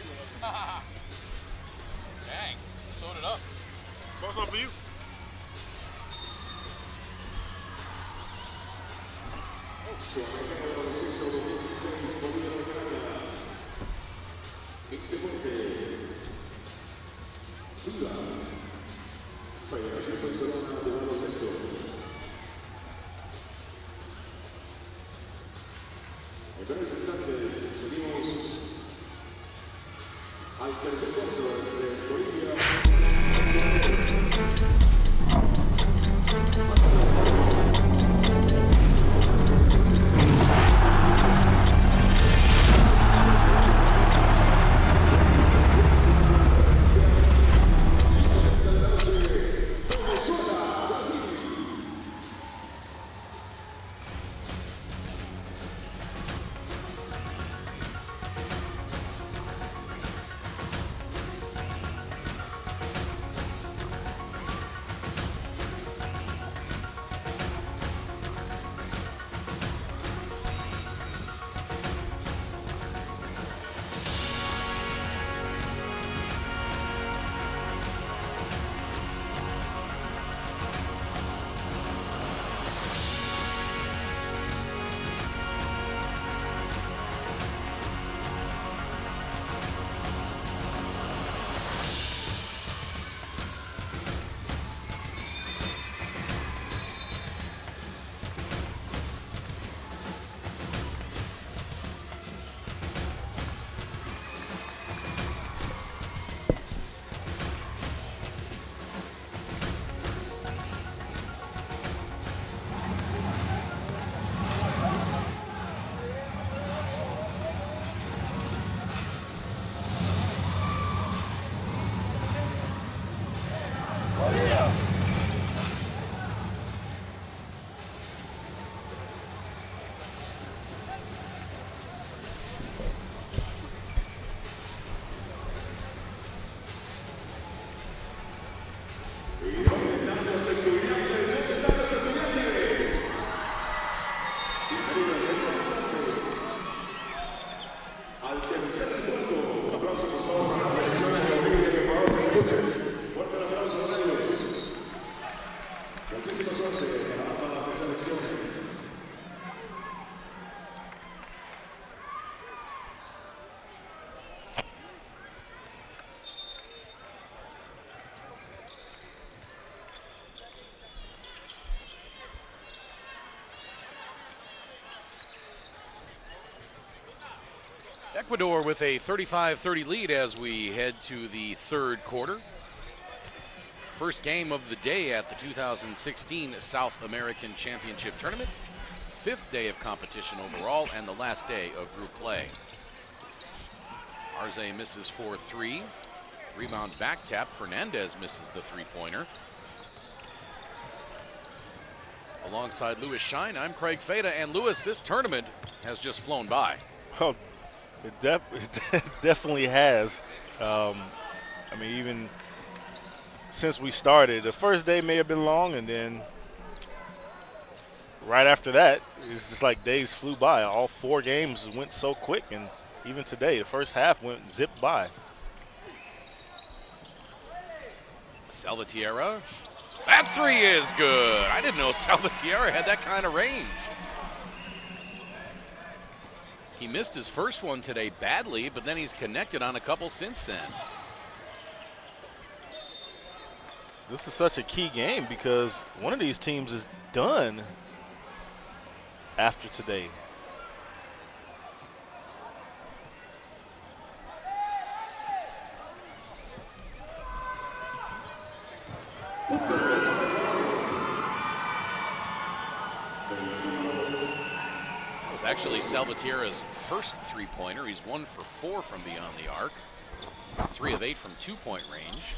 load it up. What's up for you? En breves instantes seguimos al tercer cuarto entre Bolivia. Al tercer punto, un aplauso por favor para las selecciones de Bolivia y Ecuador que escuchen. Fuerte el aplauso para ellos. Muchísima suerte para ambas selecciones. Ecuador with a 35-30 lead as we head to the third quarter. First game of the day at the 2016 South American Championship Tournament. Fifth day of competition overall and the last day of group play. Arze misses 4-3. Rebounds back tap. Fernandez misses the three-pointer. Alongside Lewis Shine, I'm Craig Fada. And Lewis, this tournament has just flown by. Oh, it definitely has. I mean, even since we started, the first day may have been long, and then right after that, it's just like days flew by. All four games went so quick, and even today, the first half went zipped by. Salvatierra. That three is good. I didn't know Salvatierra had that kind of range. He missed his first one today badly, but then he's connected on a couple since then. This is such a key game because one of these teams is done after today. Actually, Salvatierra's first three-pointer. He's 1 for 4 from beyond the arc. 3 of 8 from two-point range.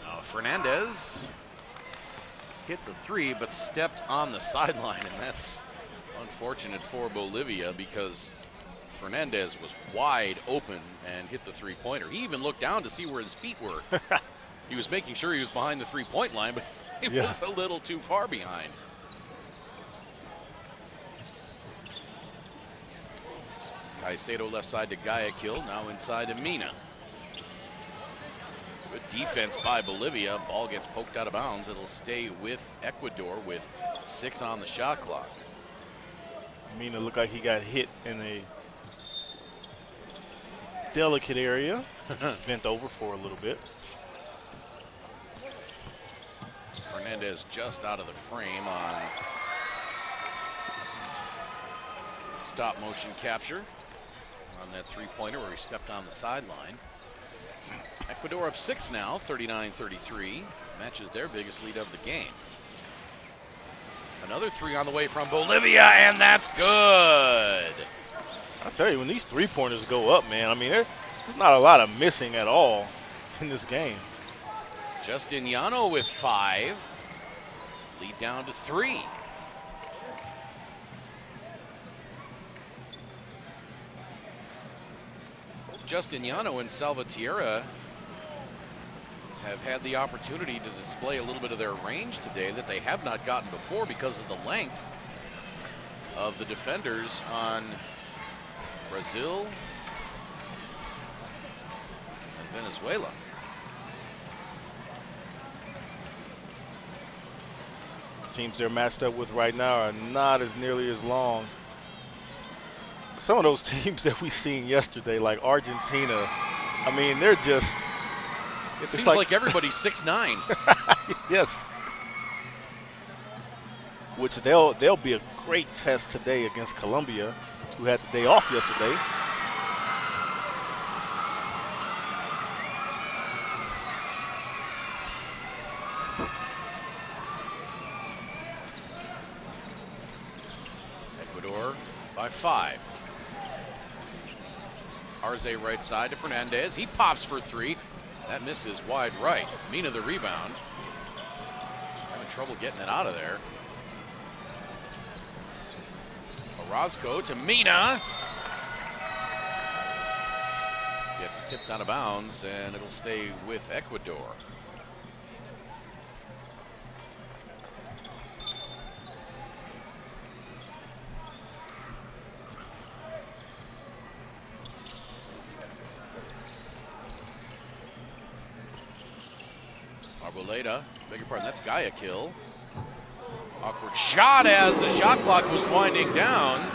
Now Fernandez hit the three, but stepped on the sideline, and that's unfortunate for Bolivia because Fernandez was wide open and hit the three-pointer. He even looked down to see where his feet were. He was making sure he was behind the three-point line, but he was a little too far behind. Caicedo left side to Guayaquil, now inside to Mina. Good defense by Bolivia. Ball gets poked out of bounds. It'll stay with Ecuador with 6 on the shot clock. Mina looked like he got hit in a delicate area. Bent over for a little bit. Fernandez just out of the frame on stop motion capture on that three-pointer where he stepped on the sideline. Ecuador up 6 now, 39-33. Matches their biggest lead of the game. Another 3 on the way from Bolivia, and that's good. I'll tell you, when these three-pointers go up, man, I mean, there's not a lot of missing at all in this game. Justiniano with 5. Lead down to 3. Both Justiniano and Salvatierra have had the opportunity to display a little bit of their range today that they have not gotten before because of the length of the defenders on Brazil and Venezuela. Teams they're matched up with right now are not as nearly as long. Some of those teams that we seen yesterday, like Argentina, I mean, they're just. It seems like everybody's 6'9". Yes. Which they'll be a great test today against Colombia, who had the day off yesterday. Ecuador by 5. Arce right side to Fernandez. He pops for 3. That misses wide right. Mina the rebound. Having trouble getting it out of there. Orozco to Mina. Gets tipped out of bounds, and it'll stay with Ecuador. Arboleda, beg your pardon, that's Guayaquil. Awkward shot as the shot clock was winding down.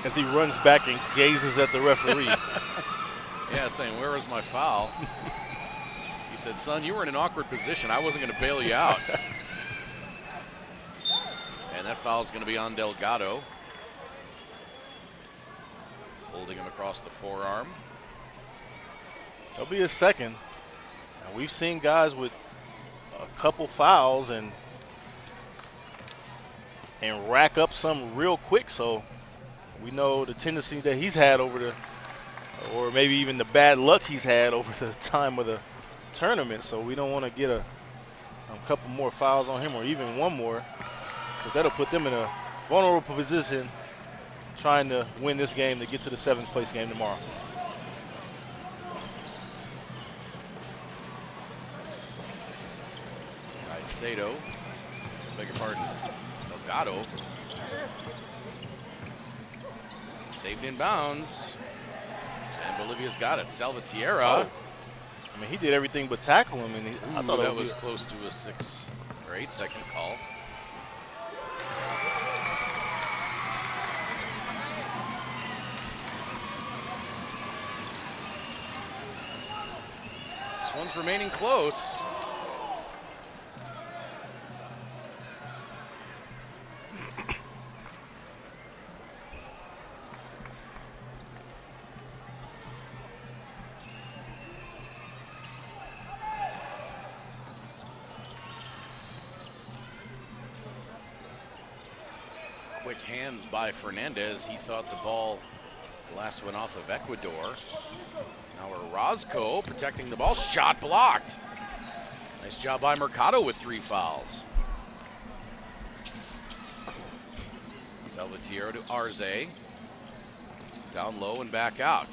As he runs back and gazes at the referee. Yeah, saying, where was my foul? He said, son, you were in an awkward position. I wasn't going to bail you out. And that foul is going to be on Delgado. Holding him across the forearm. That'll be his second. Now, we've seen guys with a couple fouls and rack up some real quick, so we know the tendency that he's had over the, or maybe even the bad luck he's had over the time of the tournament, so we don't want to get a couple more fouls on him or even one more, because that'll put them in a vulnerable position trying to win this game to get to the 7th place game tomorrow. Caicedo, beg your pardon, Delgado. Saved in bounds. And Bolivia's got it. Salvatierra. Oh. I mean, he did everything but tackle him, and I thought that was close to a 6 or 8 second call. This one's remaining close. Quick hands by Fernandez. He thought the ball last went off of Ecuador. Now Orozco protecting the ball. Shot blocked. Nice job by Mercado with 3 fouls. Salvatierra to Arce. Down low and back out.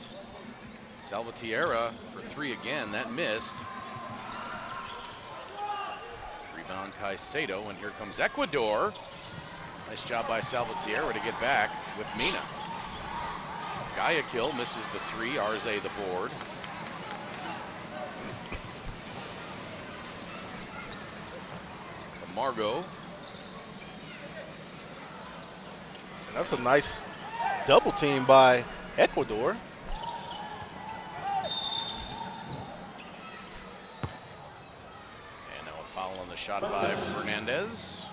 Salvatierra for 3 again, that missed. Rebound Caicedo, and here comes Ecuador. Nice job by Salvatierra to get back with Mina. Guayaquil misses the 3, Arce the board. Margot. And that's a nice double team by Ecuador. And now a foul on the shot by Fernandez.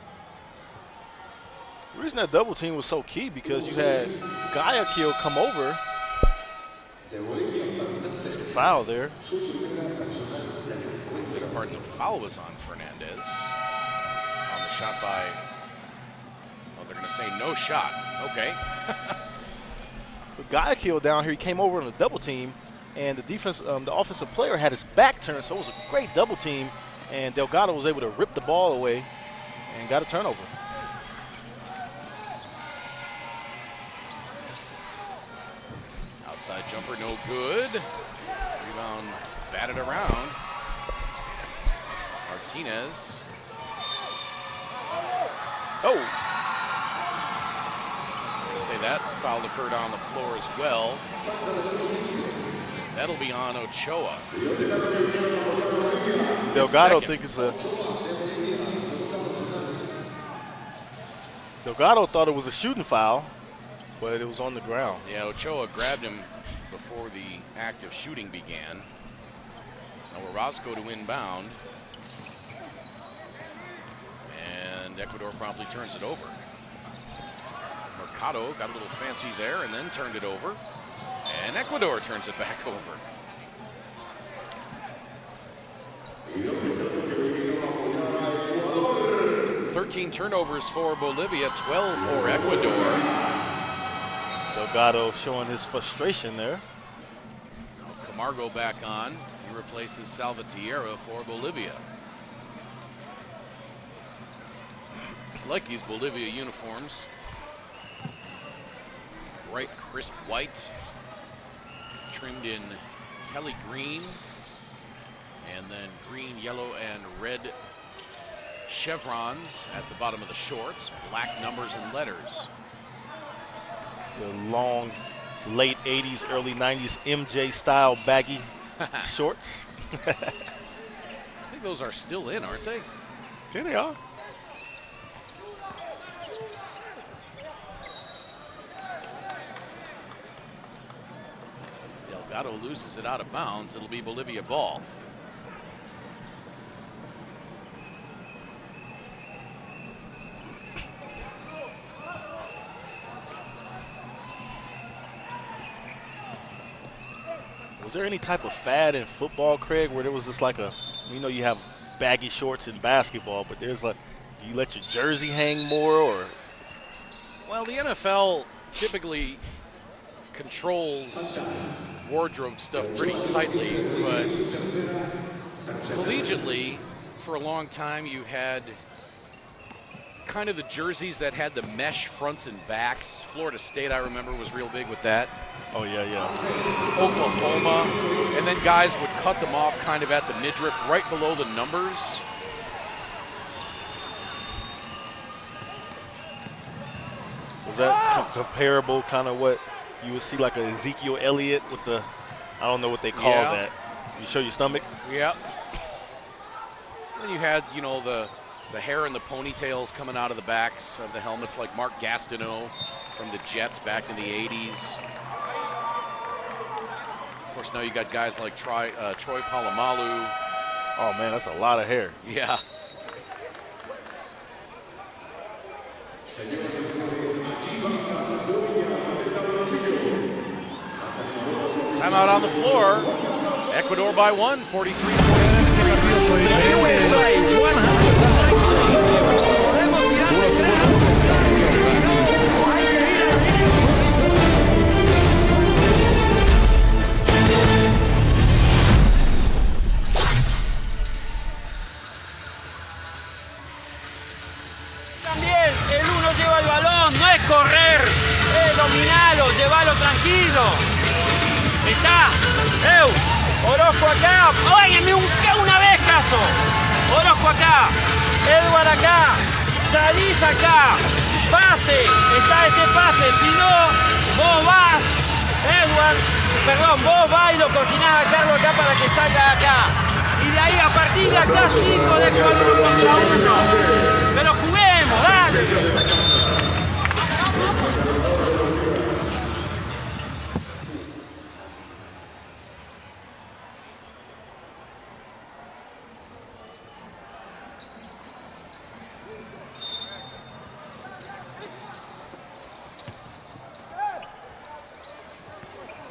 The reason that double team was so key because you had Guayaquil come over. Foul there. Pardon, the foul was on Fernandez. On the shot by, oh, they're going to say no shot. Okay. But Guayaquil down here, he came over on a double team, and the defense, the offensive player had his back turned, so it was a great double team, and Delgado was able to rip the ball away and got a turnover. Outside jumper, no good. Rebound batted around. Martinez. Oh. Say that foul occurred on the floor as well. That'll be on Ochoa. Delgado thinks it's a. Delgado thought it was a shooting foul, but it was on the ground. Yeah, Ochoa grabbed him before the act of shooting began. Now Orozco to inbound. And Ecuador promptly turns it over. Mercado got a little fancy there and then turned it over. And Ecuador turns it back over. "13 turnovers for Bolivia, 12 for Ecuador." Delgado showing his frustration there. Camargo back on. He replaces Salvatierra for Bolivia. I like these Bolivia uniforms. Bright, crisp white, trimmed in Kelly green, and then green, yellow, and red chevrons at the bottom of the shorts, black numbers and letters. The long, late 80s, early 90s MJ style baggy shorts. I think those are still in, aren't they? Here they are. Delgado loses it out of bounds. It'll be Bolivia ball. Was there any type of fad in football, Craig, where there was just like a, you know, you have baggy shorts in basketball, but there's like, do you let your jersey hang more, or? Well, the NFL typically controls wardrobe stuff pretty tightly, but collegiately, for a long time, you had kind of the jerseys that had the mesh fronts and backs. Florida State, I remember, was real big with that. Oh, yeah. Oklahoma, and then guys would cut them off kind of at the midriff, right below the numbers. Was that comparable, kind of what you would see like a Ezekiel Elliott with the, I don't know what they call that. You show your stomach? Yeah. Then you had, you know, the hair and the ponytails coming out of the backs of the helmets, like Mark Gastineau from the Jets back in the 80s. Of course, now you got guys like Troy Polamalu. Oh, man, that's a lot of hair. Yeah. Timeout on the floor. Ecuador by 1, 43 USA 119. También el uno lleva el balón, no es correr, es dominarlo, llevarlo tranquilo. Está. Orozco acá. Óigame una vez, caso. Orozco acá. Edward acá. Salís acá. Pase. Está este pase. Si no, vos vas. Edward. Perdón, vos vas y lo coordinás a Carlos acá para que salga acá. Y de ahí, a partir de acá, 5 de Ecuador contra 1. Pero juguemos, dale.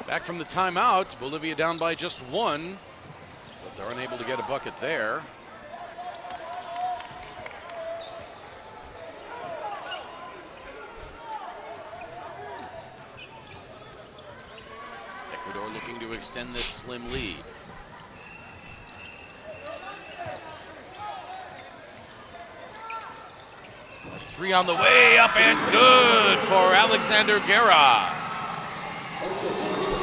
Back from the timeout, Bolivia down by just 1, but they're unable to get a bucket there. Ecuador looking to extend this slim lead. A 3 on the way, up and good for Alexander Guerra.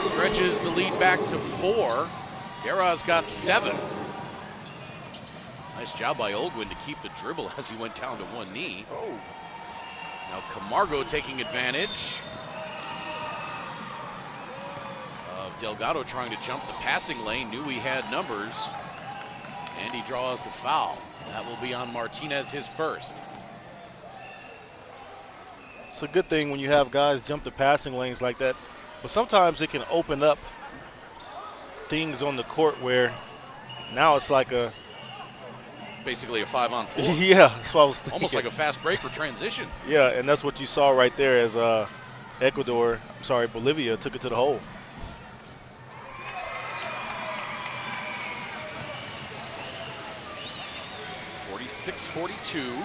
Stretches the lead back to 4. Guerra's got 7. Nice job by Olguin to keep the dribble as he went down to one knee. Oh. Now Camargo taking advantage of Delgado trying to jump the passing lane. Knew he had numbers, and he draws the foul. That will be on Martinez, his first. It's a good thing when you have guys jump the passing lanes like that. But sometimes it can open up things on the court where now it's like a... Basically a 5-on-4. Yeah, that's what I was thinking. Almost like a fast break or transition. Yeah, and that's what you saw right there as Bolivia took it to the hole. (46-42).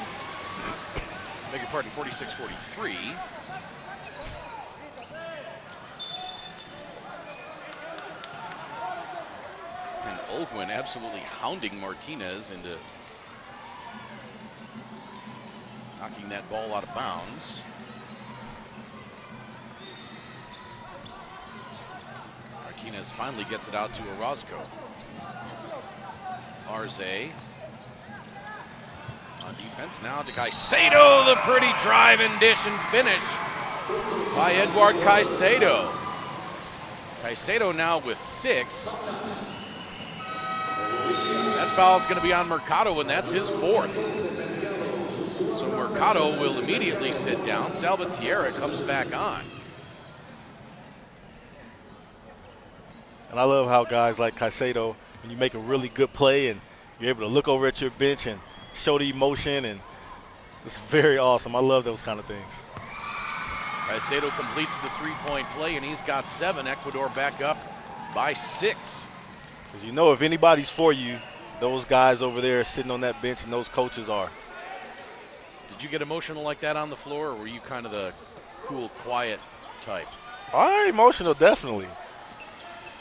Beg your pardon, 46-43. And Olguin absolutely hounding Martinez into knocking that ball out of bounds. Martinez finally gets it out to Orozco. Arze on defense now to Caicedo. The pretty drive and dish and finish by Edward Caicedo. Caicedo now with 6. That foul is going to be on Mercado, and that's his 4th. So Mercado will immediately sit down. Salvatierra comes back on. And I love how guys like Caicedo, when you make a really good play and you're able to look over at your bench and show the emotion, and it's very awesome. I love those kind of things. Caicedo completes the 3-point play, and he's got 7. Ecuador back up by 6. Because you know if anybody's for you, those guys over there sitting on that bench and those coaches are. Did you get emotional like that on the floor, or were you kind of the cool, quiet type? Emotional, definitely.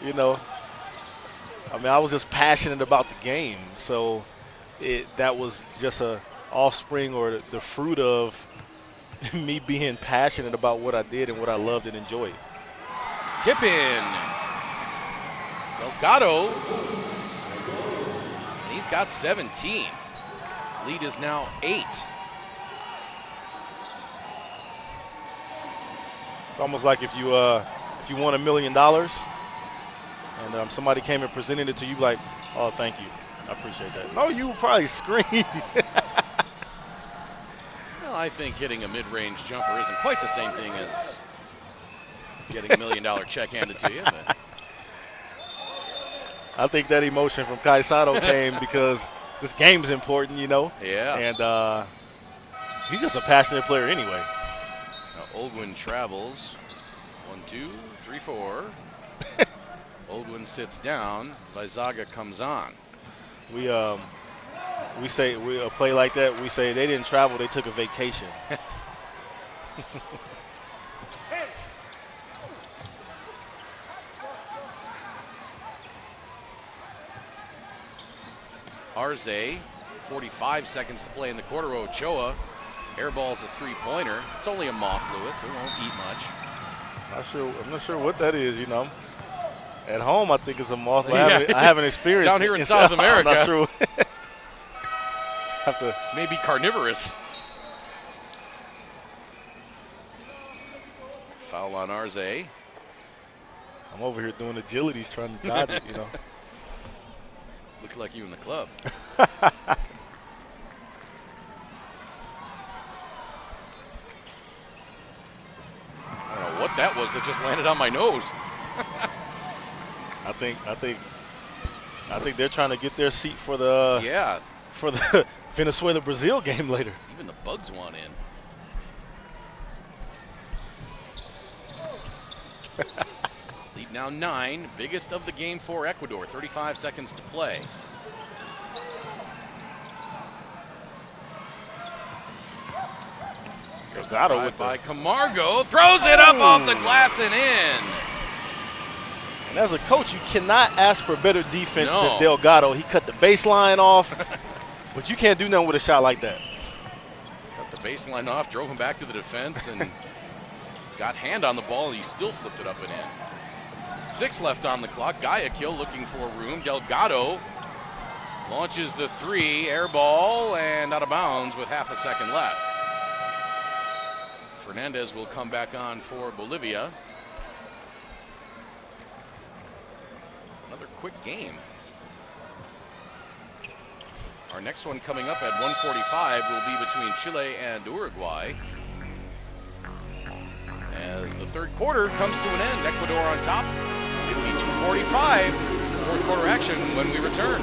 You know, I mean, I was just passionate about the game, so that was just a offspring or the fruit of me being passionate about what I did and what I loved and enjoyed. Tip in. Delgado. And he's got 17. Lead is now 8. It's almost like if you won $1 million and somebody came and presented it to you like, oh, thank you. I appreciate that. No, you would probably scream. Well, I think hitting a mid-range jumper isn't quite the same thing as getting $1 million check handed to you. But I think that emotion from Caicedo came because this game is important, you know. Yeah. And he's just a passionate player anyway. Now Olguin travels. 1, 2, 3, 4. Olguin sits down. Lizaga comes on. We say a play like that, we say they didn't travel, they took a vacation. Arze, 45 seconds to play in the quarter. Ochoa airballs a 3-pointer. It's only a moth, Lewis. It won't eat much. I'm not sure what that is, you know. At home, I think it's a moth. I haven't experienced down here in South America. I'm not sure. Have to maybe carnivorous. Foul on Arze. I'm over here doing agilities trying to dodge it, you know. Look like you in the club. I don't know what that was that just landed on my nose. I think they're trying to get their seat for the for the Venezuela-Brazil game later. Even the bugs want in. Lead now 9, biggest of the game for Ecuador. 35 seconds to play. Delgado with by Camargo, throws it up off the glass and in. And as a coach, you cannot ask for better defense than Delgado. He cut the baseline off, but you can't do nothing with a shot like that. Cut the baseline off, drove him back to the defense, and got hand on the ball, and he still flipped it up and in. 6 left on the clock. Guayaquil looking for room. Delgado launches the 3, air ball, and out of bounds with half a second left. Fernandez will come back on for Bolivia. Another quick game. Our next one coming up at 1:45 will be between Chile and Uruguay. As the third quarter comes to an end, Ecuador on top, 52-45. Fourth quarter action when we return.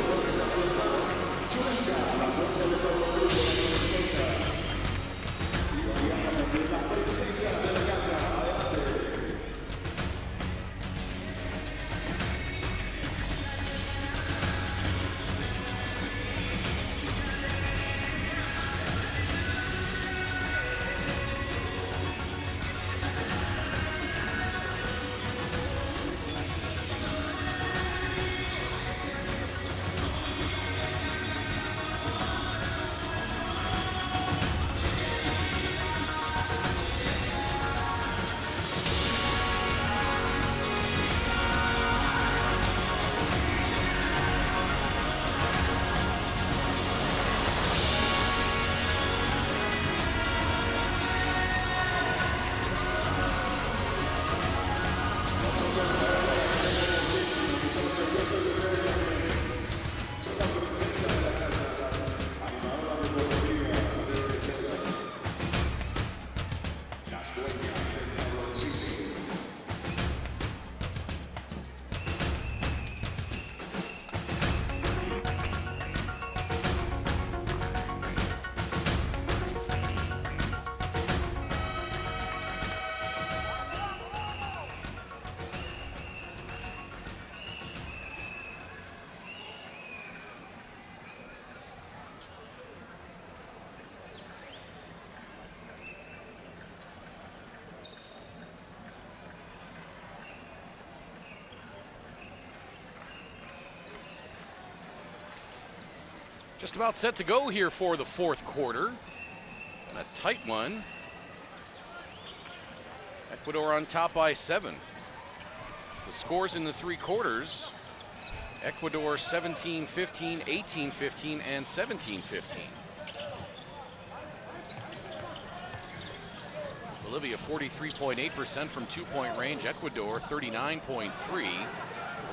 Just about set to go here for the fourth quarter. And a tight one. Ecuador on top by 7. The scores in the 3 quarters: Ecuador 17-15, 18-15, and 17-15. Bolivia 43.8% from 2-point range. Ecuador 39.3%.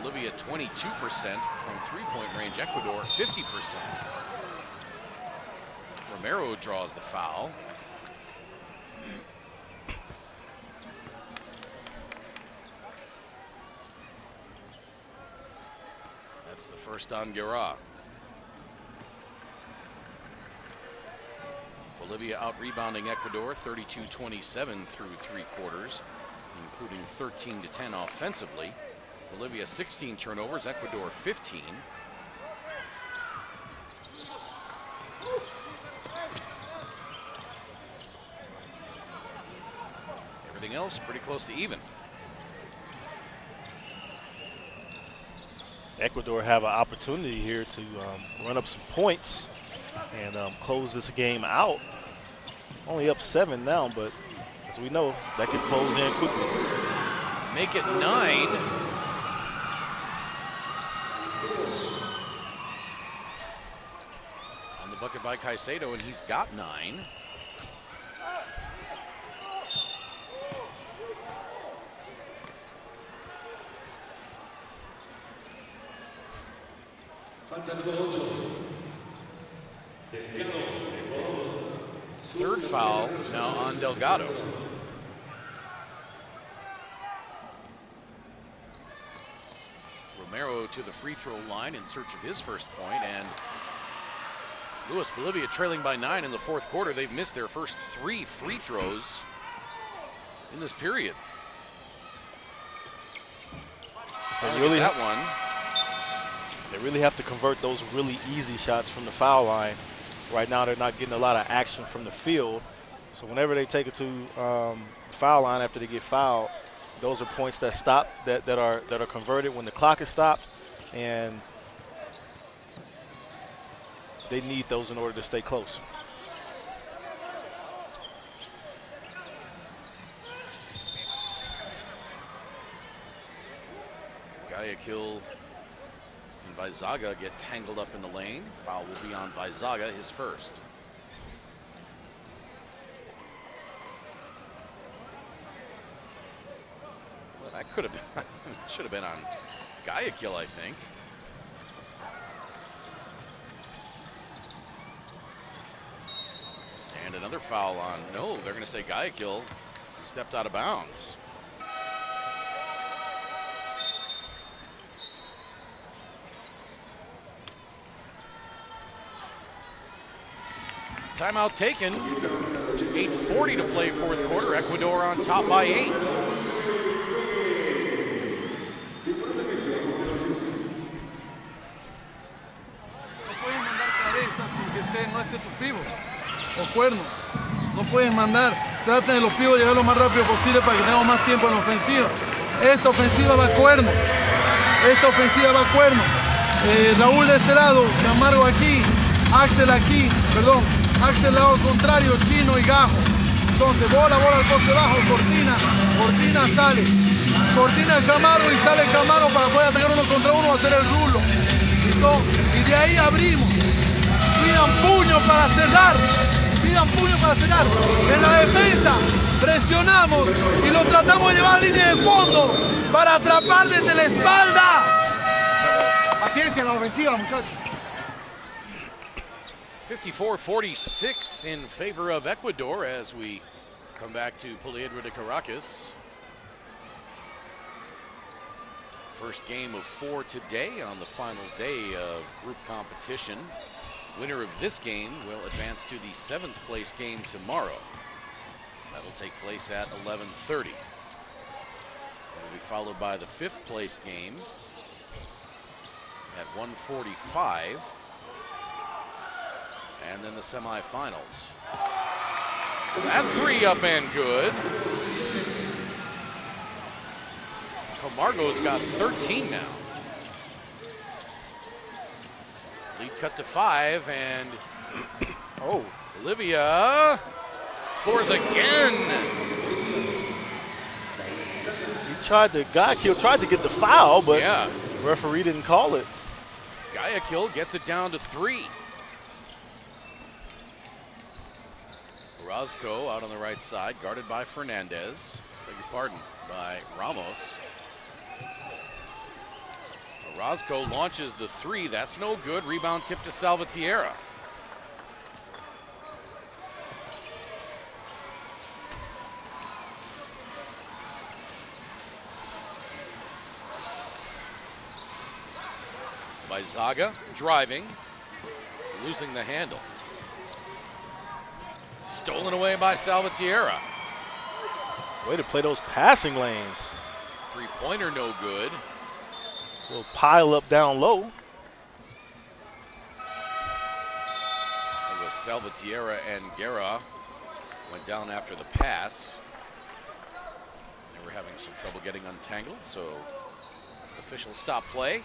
Bolivia 22% from 3-point range. Ecuador 50%. Romero draws the foul. That's the first on Guerra. Bolivia out-rebounding Ecuador 32-27 through 3 quarters, including 13-10 offensively. Bolivia 16 turnovers, Ecuador 15. Everything else pretty close to even. Ecuador have an opportunity here to run up some points and close this game out. Only up 7 now, but as we know, that could close in quickly. Make it 9. bucket by Caicedo, and he's got 9. Third foul now on Delgado. Romero to the free throw line in search of his first point, and Bolivia trailing by 9 in the fourth quarter. They've missed their first 3 free throws in this period. They really that one. They really have to convert those really easy shots from the foul line. Right now, they're not getting a lot of action from the field. So whenever they take it to foul line after they get fouled, those are points that stop, that are converted when the clock is stopped, and they need those in order to stay close. Guayaquil and Vizaga get tangled up in the lane. Foul will be on Vizaga, his first. Well, that could have been, should have been on Guayaquil, I think. And another foul on, no, they're going to say Guayaquil stepped out of bounds. Timeout taken. 8:40 to play fourth quarter. Ecuador on top by 8. No pueden mandar cabezas sin que no esté tu pívot o cuernos. No pueden mandar. Traten de los pívot llegar lo más rápido posible para que tengamos más tiempo en la ofensiva. Esta ofensiva va a cuerno. Esta ofensiva va a cuerno. Raúl de este lado, Camargo aquí, Axel aquí, perdón. Axel lado contrario, Chino y Gajo. Entonces, bola al poste bajo, Cortina sale. Cortina Camargo y sale Camargo para poder atacar uno contra uno, hacer el rulo. ¿Listo? Y de ahí abrimos. Pidan puño para cerrar. En la defensa presionamos y lo tratamos de llevar a línea de fondo para atrapar desde la espalda. Paciencia en la ofensiva, muchachos. 54-46 in favor of Ecuador as we come back to Poliedro de Caracas. First game of 4 today on the final day of group competition. Winner of this game will advance to the 7th place game tomorrow. That'll take place at 11:30. It'll be followed by the 5th place game at 1:45. And then the semifinals. That 3 up and good. Camargo's got 13 now. Lead cut to 5, and Bolivia scores again. Guayaquil tried to get the foul, but yeah, the referee didn't call it. Guayaquil gets it down to 3. Orozco out on the right side, guarded by Fernandez. Beg your pardon, by Ramos. Orozco launches the 3. That's no good. Rebound tip to Salvatierra. Vizaga driving, losing the handle. Stolen away by Salvatierra. Way to play those passing lanes. Three-pointer no good. Little pile up down low. It was Salvatierra and Guerra went down after the pass. They were having some trouble getting untangled, so official stop play.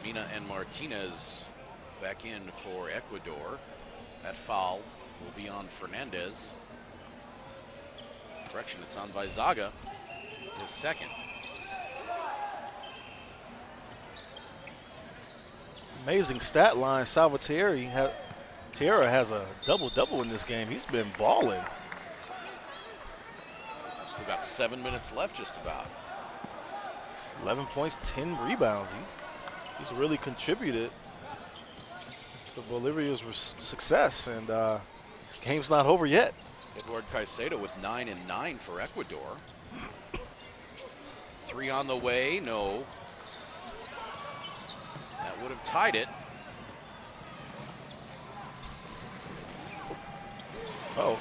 Mina and Martinez back in for Ecuador. That foul will be on Fernandez. Correction, it's on Vizaga, his second. Amazing stat line. Salvatierra has a double-double in this game. He's been balling. Still got 7 minutes left just about. 11 points, 10 rebounds. He's really contributed to Bolivia's success, and this game's not over yet. Edward Caicedo with 9 and 9 for Ecuador. 3 on the way, no. That would have tied it. Oh.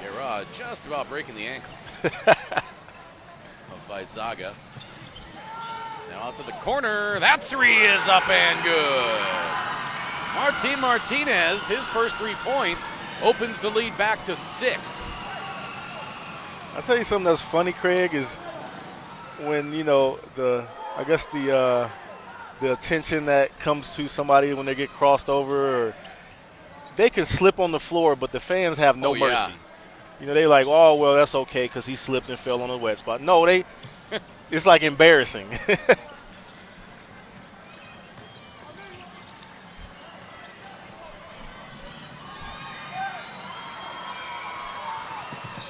Guerra just about breaking the ankles of Vizaga. Now out to the corner. That 3 is up and good. Martin Martinez, his first 3 points, opens the lead back to 6. I'll tell you something that's funny, Craig, is when, you know, the attention that comes to somebody when they get crossed over, or they can slip on the floor, but the fans have no mercy. Yeah. You know, they like, oh, well, that's okay because he slipped and fell on a wet spot. No, it's like embarrassing.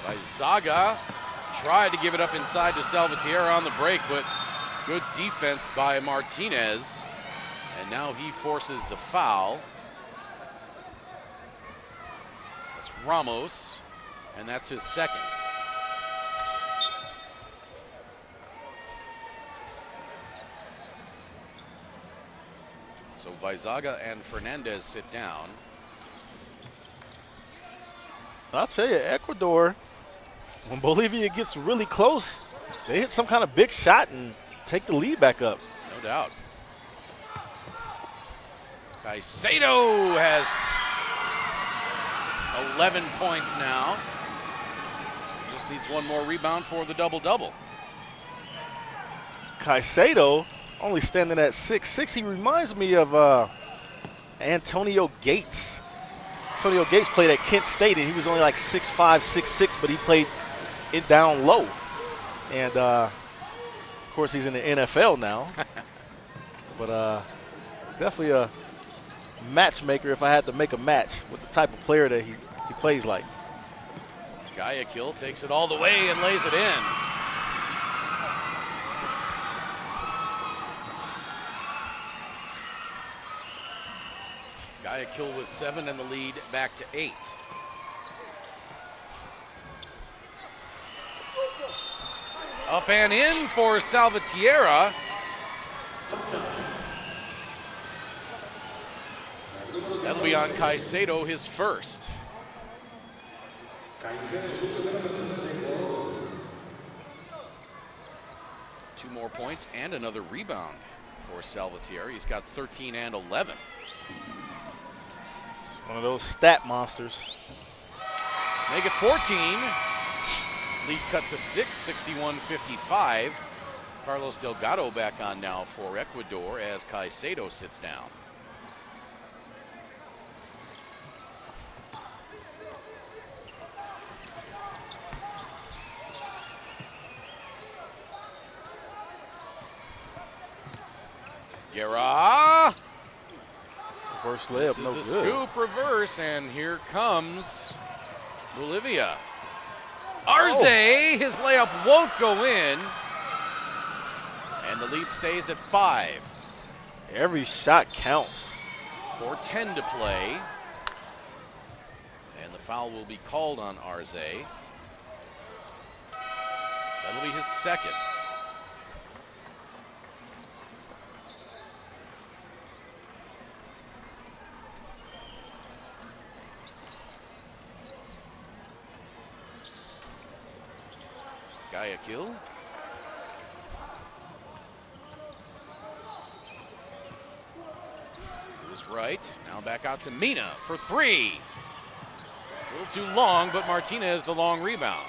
Vizaga tried to give it up inside to Salvatierra on the break, but good defense by Martinez. And now he forces the foul. That's Ramos, and that's his second. So Vizaga and Fernandez sit down. I'll tell you, Ecuador, when Bolivia gets really close, they hit some kind of big shot and take the lead back up. No doubt. Caicedo has 11 points now. Just needs one more rebound for the double-double. Caicedo only standing at 6'6". He reminds me of Antonio Gates. Antonio Gates played at Kent State, and he was only like 6'5", 6'6", but he played it down low. And, of course, he's in the NFL now. But definitely a matchmaker if I had to make a match with the type of player that he plays like. Guayaquil takes it all the way and lays it in. Guayaquil with 7 and the lead back to 8. Up and in for Salvatierra. That'll be on Caicedo, his first. Two more points and another rebound for Salvatierra. He's got 13 and 11. One of those stat monsters. Make it 14. Lead cut to 6, 61-55. Carlos Delgado back on now for Ecuador as Caicedo sits down. Guerra. First layup, This is no the good. scoop reverse, and here comes Bolivia. Arce, his layup won't go in, and the lead stays at 5. Every shot counts. 4:10 to play, and the foul will be called on Arce. That'll be his second. Guayaquil. To his right. Now back out to Mina for 3. A little too long, but Martinez the long rebound.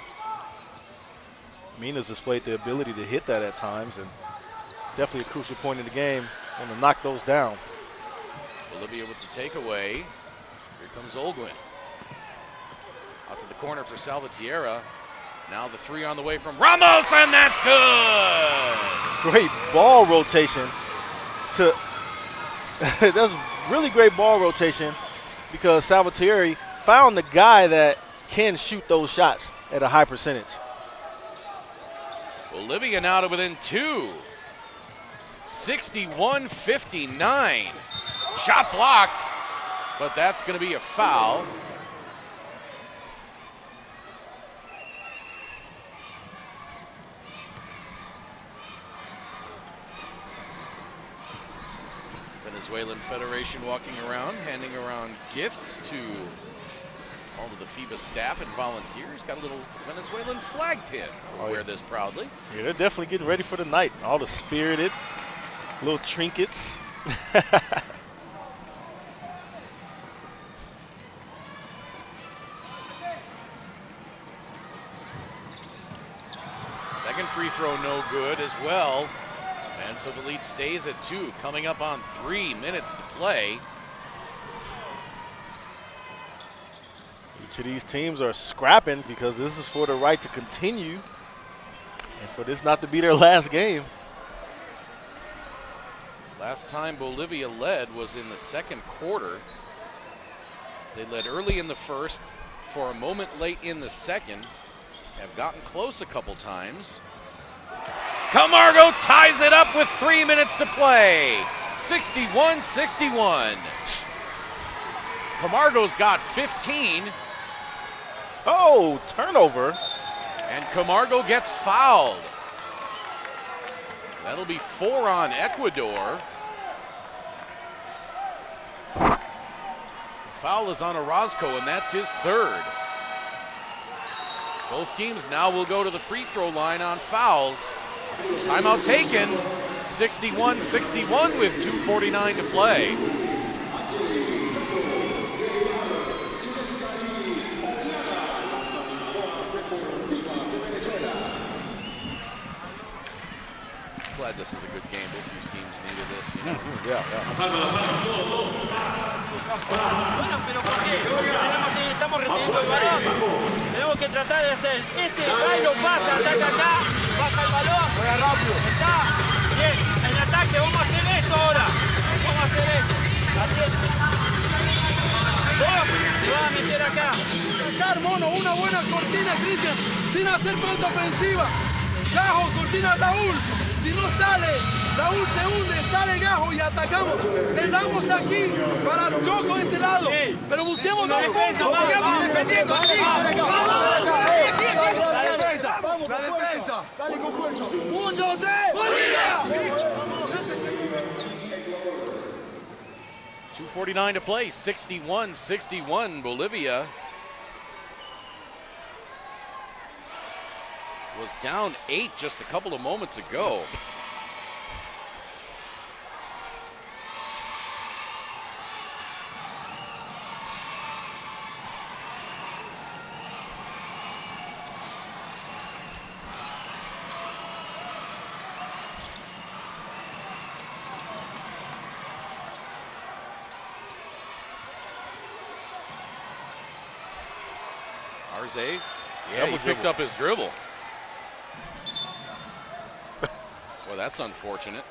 Mina's displayed the ability to hit that at times, and definitely a crucial point in the game. Want to knock those down. Bolivia with the takeaway. Here comes Olguin. Out to the corner for Salvatierra. Now the three on the way from Ramos, and that's good. Great ball rotation. That's really great ball rotation because Salvatierri found the guy that can shoot those shots at a high percentage. Bolivia now to within 2. 61-59. Shot blocked, but that's going to be a foul. Venezuelan Federation walking around, handing around gifts to all of the FIBA staff and volunteers. Got a little Venezuelan flag pin. We'll wear this proudly. Yeah, they're definitely getting ready for the night. All the spirited little trinkets. Second free throw no good as well. And so the lead stays at 2, coming up on 3 minutes to play. Each of these teams are scrapping because this is for the right to continue and for this not to be their last game. Last time Bolivia led was in the second quarter. They led early in the first, for a moment late in the second, have gotten close a couple times. Camargo ties it up with 3 minutes to play. 61-61. Camargo's got 15. Oh, turnover. And Camargo gets fouled. That'll be 4 on Ecuador. The foul is on Orozco, and that's his 3rd. Both teams now will go to the free throw line on fouls. Timeout taken. 61-61 with 2:49 to play. Glad this is a good game. Both these teams needed this, you know. Bueno, pero ¿por qué? Estamos reteniendo el balón. Tenemos que tratar de hacer Jairo pasa, ataca acá, pasa el balón. Juega rápido. Está. Bien, en ataque vamos a hacer esto ahora. Vamos a hacer esto. Vos te vas a meter acá. Acá, hermano, una buena cortina, Cristian, sin hacer falta ofensiva. Gajo, cortina Raúl. Si no sale, Raúl se hunde, sale Gajo y atacamos. Cedamos aquí para el Choco de este lado. Sí. Pero busquemos la defensa, sigamos defendiendo así. La defensa. Dale con fuerza. 1, 2, 3. ¡Bolivia! 2:49 to play. 61-61 Bolivia. Was down 8 just a couple of moments ago. Arze, yeah, he picked up his dribble. Well, that's unfortunate.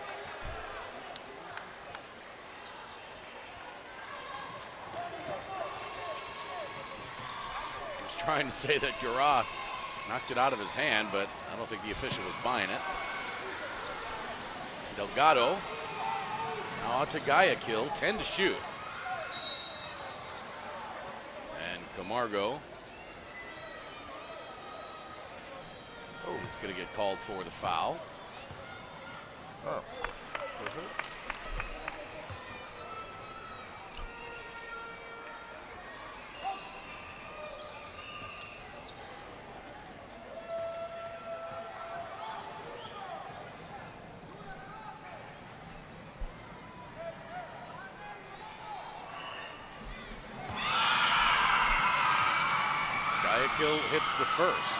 He was trying to say that Gura knocked it out of his hand, but I don't think the official was buying it. Delgado now out to Guayaquil, 10 to shoot. And Camargo. Oh, he's going to get called for the foul. Oh. Guayaquil hits the first.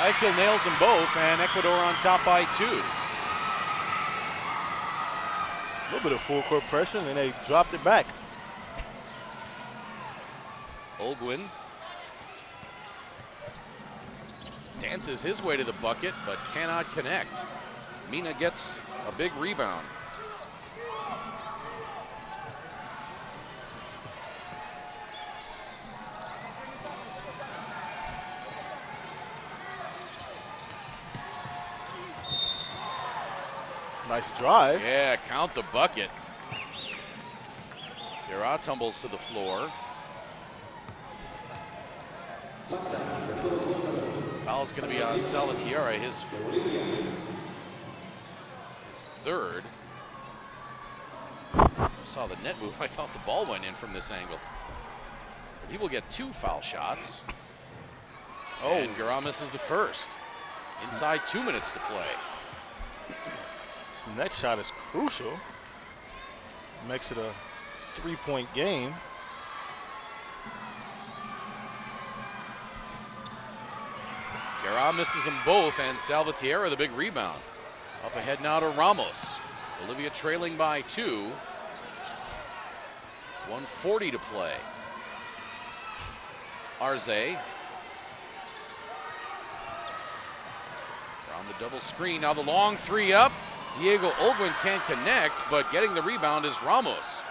Guayaquil nails them both, and Ecuador on top by 2. A little bit of full court pressure, and they dropped it back. Olguin dances his way to the bucket, but cannot connect. Mina gets a big rebound. Nice drive. Yeah, count the bucket. Guerra tumbles to the floor. Foul's going to be on Salvatierra, his third. I saw the net move. I thought the ball went in from this angle. But he will get 2 foul shots. Oh, and Guerra misses the first. Inside 2 minutes to play. This next shot is crucial. Makes it a 3-point game. Guerra misses them both, and Salvatierra the big rebound. Up ahead now to Ramos. Bolivia trailing by 2. 1:40 to play. Arze. Around the double screen. Now the long 3 up. Diego Olguin can't connect, but getting the rebound is Ramos.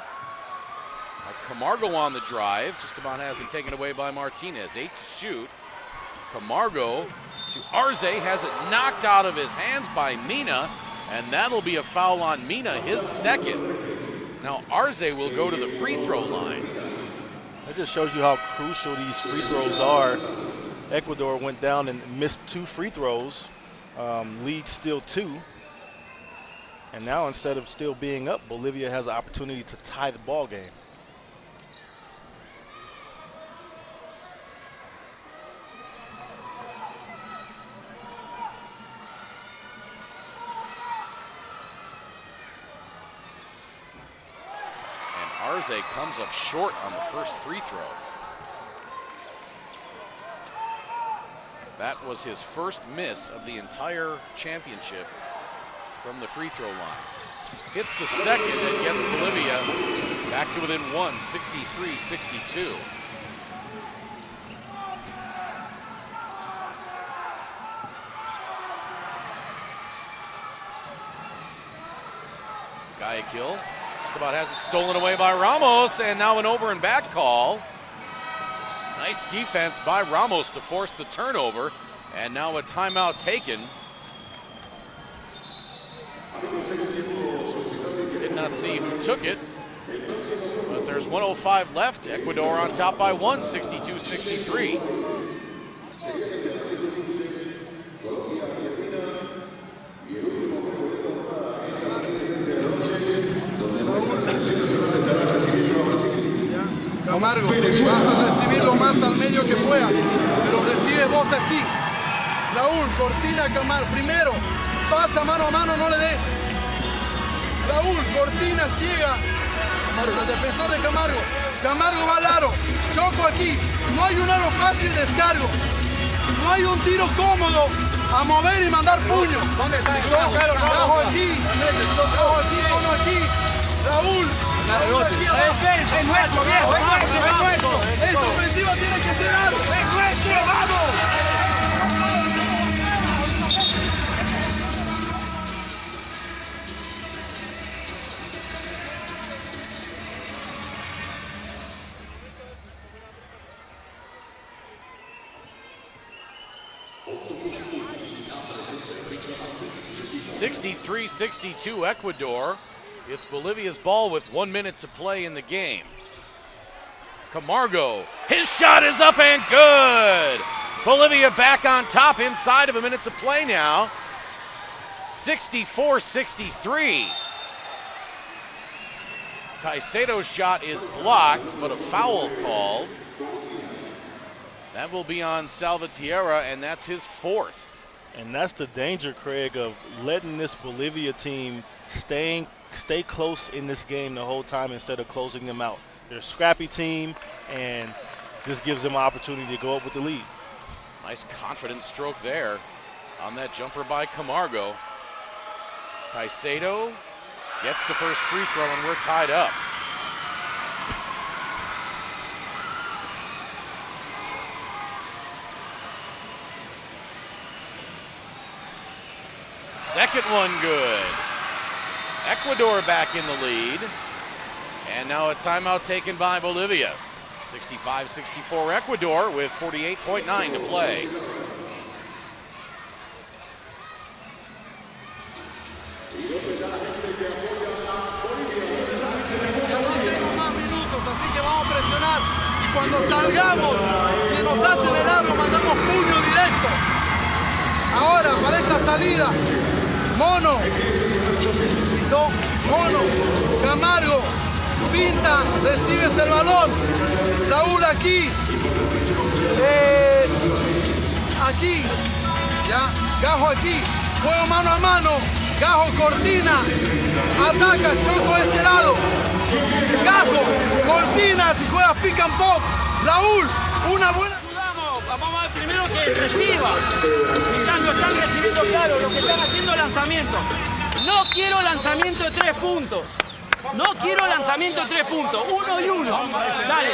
Now Camargo on the drive. Just about has it taken away by Martinez. 8 to shoot. Camargo to Arze, has it knocked out of his hands by Mina, and that'll be a foul on Mina, his second. Now Arze will go to the free throw line. That just shows you how crucial these free throws are. Ecuador went down and missed 2 free throws, lead still 2. And now instead of still being up, Bolivia has an opportunity to tie the ball game. Arze comes up short on the first free throw. That was his first miss of the entire championship from the free throw line. Hits the second and gets Bolivia back to within 1, 63-62. Guayaquil just about has it stolen away by Ramos, and now an over and back call. Nice defense by Ramos to force the turnover, and now a timeout taken. Did not see who took it, but there's 1:05 left. Ecuador on top by 1, 62-63. Camargo, vas a recibir lo más al medio que pueda, pero recibes vos aquí. Raúl, cortina Camargo. Primero, pasa mano a mano, no le des. Raúl, cortina ciega. El defensor de Camargo. Camargo va al aro. Choco aquí. No hay un aro fácil, descargo. No hay un tiro cómodo a mover y mandar puño. ¿Dónde está? Bajo aquí. Bajo aquí, uno aquí. Raúl. Es nuestro, viejo, es nuestro. Esta ofensiva tiene que ser algo. Es nuestro, vamos. (63-62) Ecuador. It's Bolivia's ball with 1 minute to play in the game. Camargo, his shot is up and good. Bolivia back on top inside of a minute to play now. 64-63. Caicedo's shot is blocked, but a foul called. That will be on Salvatierra, and that's his 4th. And that's the danger, Craig, of letting this Bolivia team stay close in this game the whole time instead of closing them out. They're a scrappy team, and this gives them an opportunity to go up with the lead. Nice confident stroke there on that jumper by Camargo. Caicedo gets the first free throw, and we're tied up. Second one good. Ecuador back in the lead. And now a timeout taken by Bolivia. 65-64 Ecuador with 48.9 to play. Así que vamos a presionar y cuando salgamos, si nos hacen el aro, mandamos puño directo. Ahora, para esta salida, Mono, listo, Mono, Camargo, pinta, recibes el balón, Raúl aquí, aquí, ya, Gajo aquí, juego mano a mano, Gajo cortina, ataca, Choco de este lado, Gajo, cortina, si juegas pick and pop, Raúl, una buena... Vamos a ver primero que reciba. En cambio, están recibiendo claro lo que están haciendo lanzamiento. No quiero lanzamiento de 3 puntos. No quiero lanzamiento de 3 puntos. 1 y 1. Dale.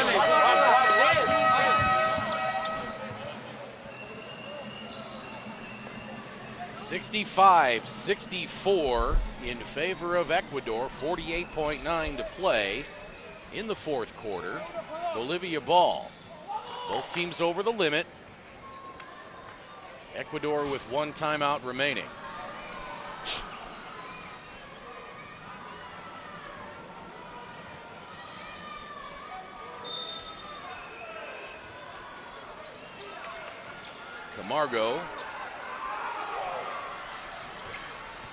65-64 in favor of Ecuador. 48.9 to play in the fourth quarter. Bolivia ball. Both teams over the limit. Ecuador with one timeout remaining. Camargo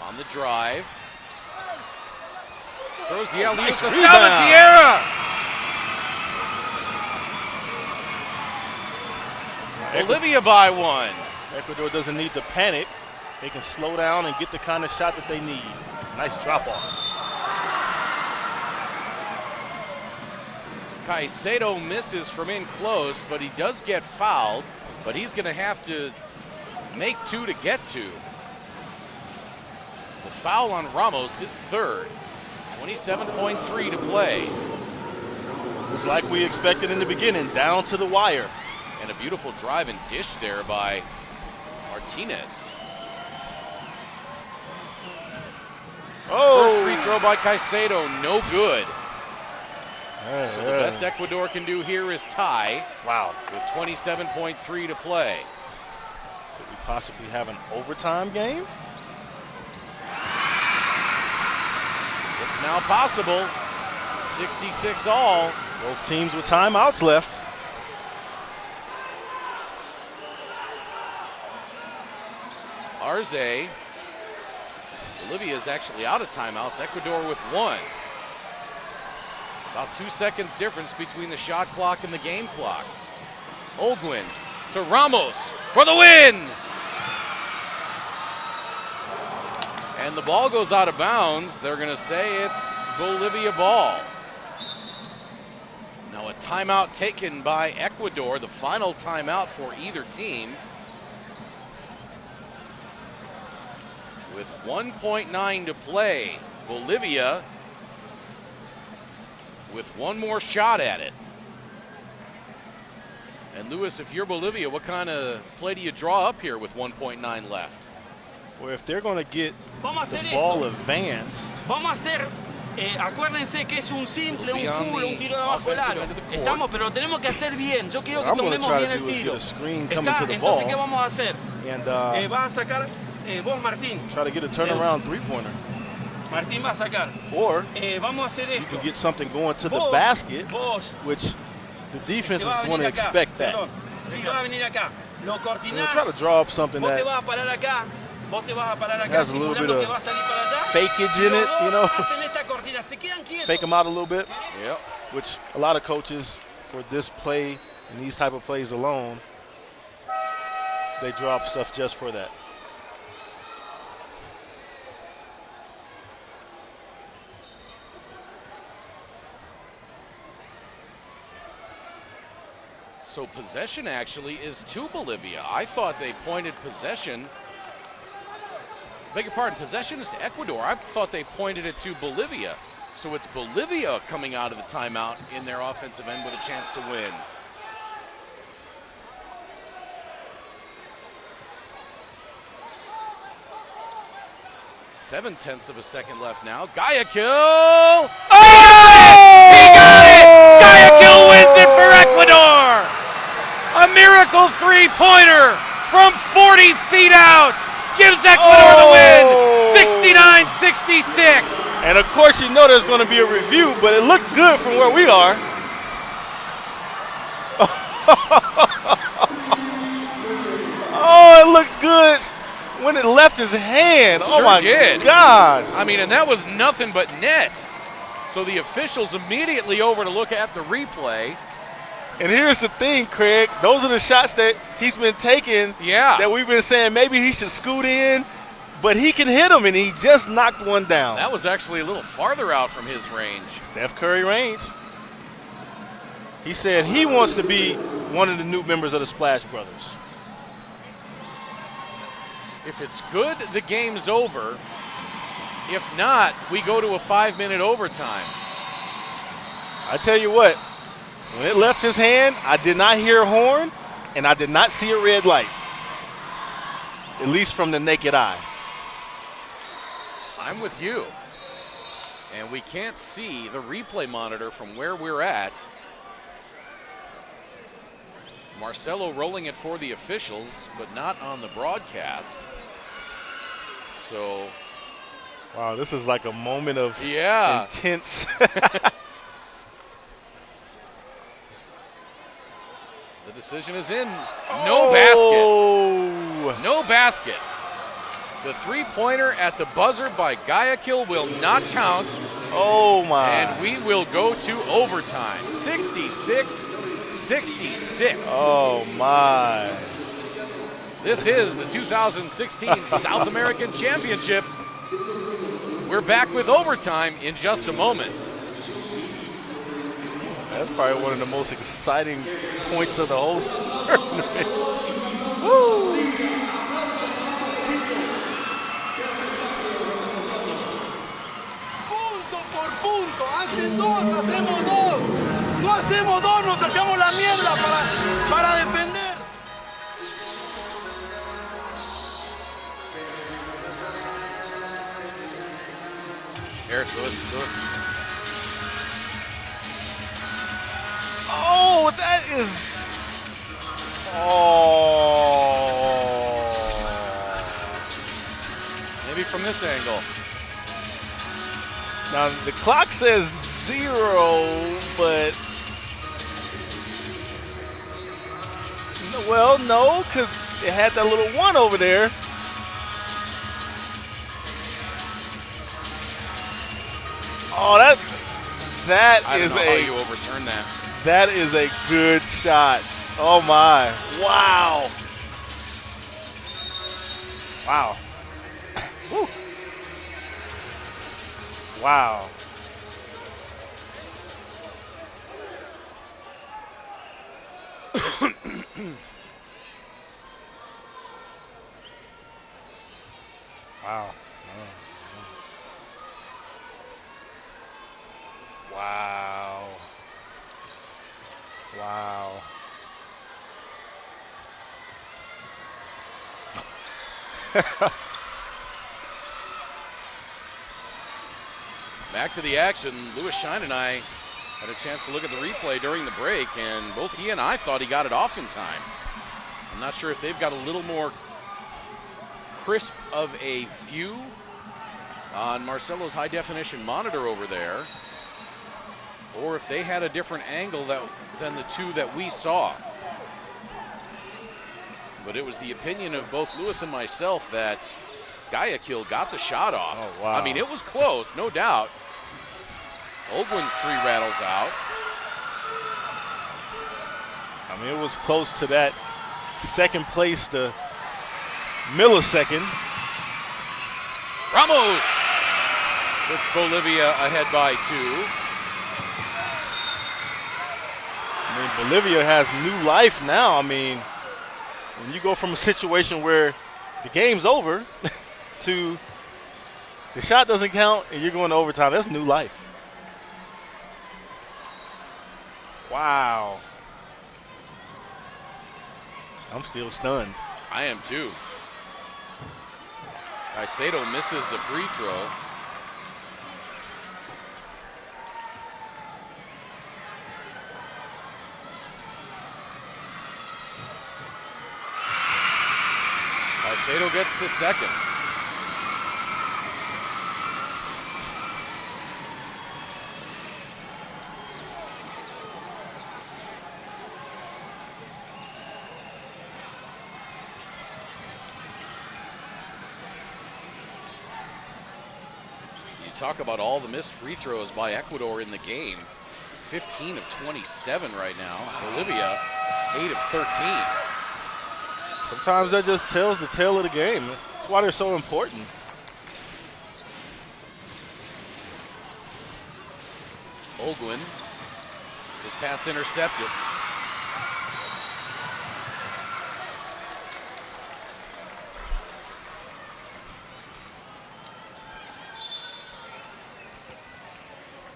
on the drive. Throws the alley-oop to Salvatierra. Bolivia by one. Ecuador doesn't need to panic. They can slow down and get the kind of shot that they need. Nice drop off. Caicedo misses from in close, but he does get fouled, but he's going to have to make 2 to get to. The foul on Ramos, his third. 27.3 to play. Just like we expected in the beginning, down to the wire. And a beautiful drive and dish there by Martinez. Oh! First free throw by Caicedo, no good. So the best Ecuador can do here is tie. Wow. With 27.3 to play. Could we possibly have an overtime game? It's now possible. 66 all. Both teams with timeouts left. Arze. Bolivia is actually out of timeouts. Ecuador with one. About 2 seconds difference between the shot clock and the game clock. Olguin to Ramos for the win. And the ball goes out of bounds. They're going to say it's Bolivia ball. Now a timeout taken by Ecuador, the final timeout for either team. With 1.9 to play, Bolivia with one more shot at it. And Luis, if you're Bolivia, what kind of play do you draw up here with 1.9 left? Well, if they're going to get Vamos a the hacer ball esto. advanced, Vamos a hacer, acuérdense que es un simple, un Beyond full, un the tiro de abajo del offensive aro. end of the court. Estamos, pero lo tenemos que hacer bien. Yo quiero que What I'm gonna tomemos try to bien el do is tiro. get a screen coming Está, to the entonces, ball. ¿qué vamos a hacer? and Vas a sacar, vos Martín. try to get a turnaround three-pointer. Martín va a sacar. Or Vamos a hacer you esto. can get something going to the Vos, basket, vos, which the defense te is vas a going to venir acá. expect that. Perdón. Si vas a venir acá, lo We'll cortinás, try to draw up something vos te that vas a parar acá, vos te vas a parar acá has a little simulando bit que of va a salir para allá. fakeage in Los it, you dos know, hacen esta cortina, se quedan quietos. fake them out a little bit, Yep. which a lot of coaches for this play and these type of plays alone, they draw up stuff just for that. So possession actually is to Bolivia. I thought they pointed possession. Beg your pardon, possession is to Ecuador. I thought they pointed it to Bolivia. So it's Bolivia coming out of the timeout in their offensive end with a chance to win. 0.7 of a second left now. Guayaquil! Oh! He got it! Guayaquil wins it for Ecuador! A miracle three-pointer from 40 feet out gives Ecuador the win, 69-66. And of course, you know there's going to be a review, but it looked good from where we are. Oh, it looked good when it left his hand. Oh, my gosh. I mean, and that was nothing but net. So the officials immediately over to look at the replay. And here's the thing, Craig. Those are the shots that he's been taking that we've been saying maybe he should scoot in, but he can hit them, and he just knocked one down. That was actually a little farther out from his range. Steph Curry range. He said he wants to be one of the new members of the Splash Brothers. If it's good, the game's over. If not, we go to a 5-minute overtime. I tell you what, when it left his hand, I did not hear a horn, and I did not see a red light, at least from the naked eye. I'm with you. And we can't see the replay monitor from where we're at. Marcelo rolling it for the officials, but not on the broadcast. So. Wow, this is like a moment of intense. The decision is in. No basket. No basket. The three-pointer at the buzzer by Guayaquil will not count. Oh, my. And we will go to overtime. 66-66. Oh, my. This is the 2016 South American Championship. We're back with overtime in just a moment. That's probably one of the most exciting points of the whole tournament. Woo! Punto por punto, hacen dos, hacemos dos. No hacemos dos, nos sacamos la mierda para defender. Eric Lewis. Oh, that is. Oh. Maybe from this angle. Now, the clock says 0, but. Well, no, because it had that little 1 over there. Oh, that I is don't know how you overturn that. That is a good shot. Oh my! Wow! Wow! Woo. Wow! Wow! Wow. Wow. Back to the action. Louis Shine and I had a chance to look at the replay during the break, and both he and I thought he got it off in time. I'm not sure if they've got a little more crisp of a view on Marcelo's high-definition monitor over there, or if they had a different angle than the two that we saw. But it was the opinion of both Louis and myself that Guayaquil got the shot off. Oh, wow. I mean, it was close, no doubt. Olguin's 3 rattles out. I mean, it was close to that second place to millisecond. Ramos puts Bolivia ahead by 2. I mean, Bolivia has new life now. I mean, when you go from a situation where the game's over to the shot doesn't count and you're going to overtime, that's new life. Wow. I'm still stunned. I am too. Caicedo misses the free throw. Caicedo gets the second. Talk about all the missed free throws by Ecuador in the game. 15 of 27 right now. Bolivia, 8 of 13. Sometimes that just tells the tale of the game. That's why they're so important. Olguin, his pass intercepted.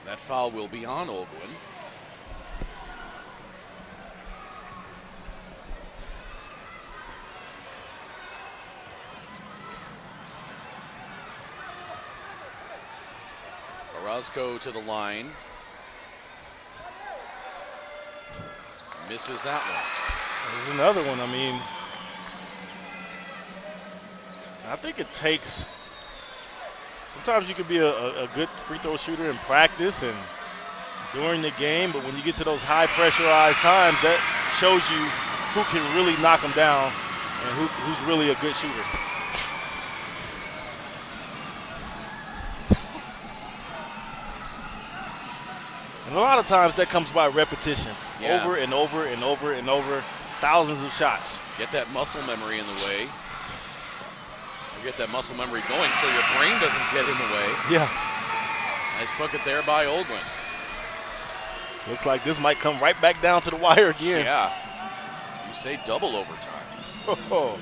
That foul will be on Olguin. Orozco to the line. Misses that one. There's another one. I mean, I think it takes. Sometimes you can be a good free throw shooter in practice and during the game, but when you get to those high pressurized times, that shows you who can really knock them down and who's really a good shooter. And a lot of times that comes by repetition, over and over and over and over, thousands of shots. Get that muscle memory in the way. Get that muscle memory going so your brain doesn't get in the way. Yeah. Nice bucket there by Olguin. Looks like this might come right back down to the wire again. Yeah. You say double overtime. Oh.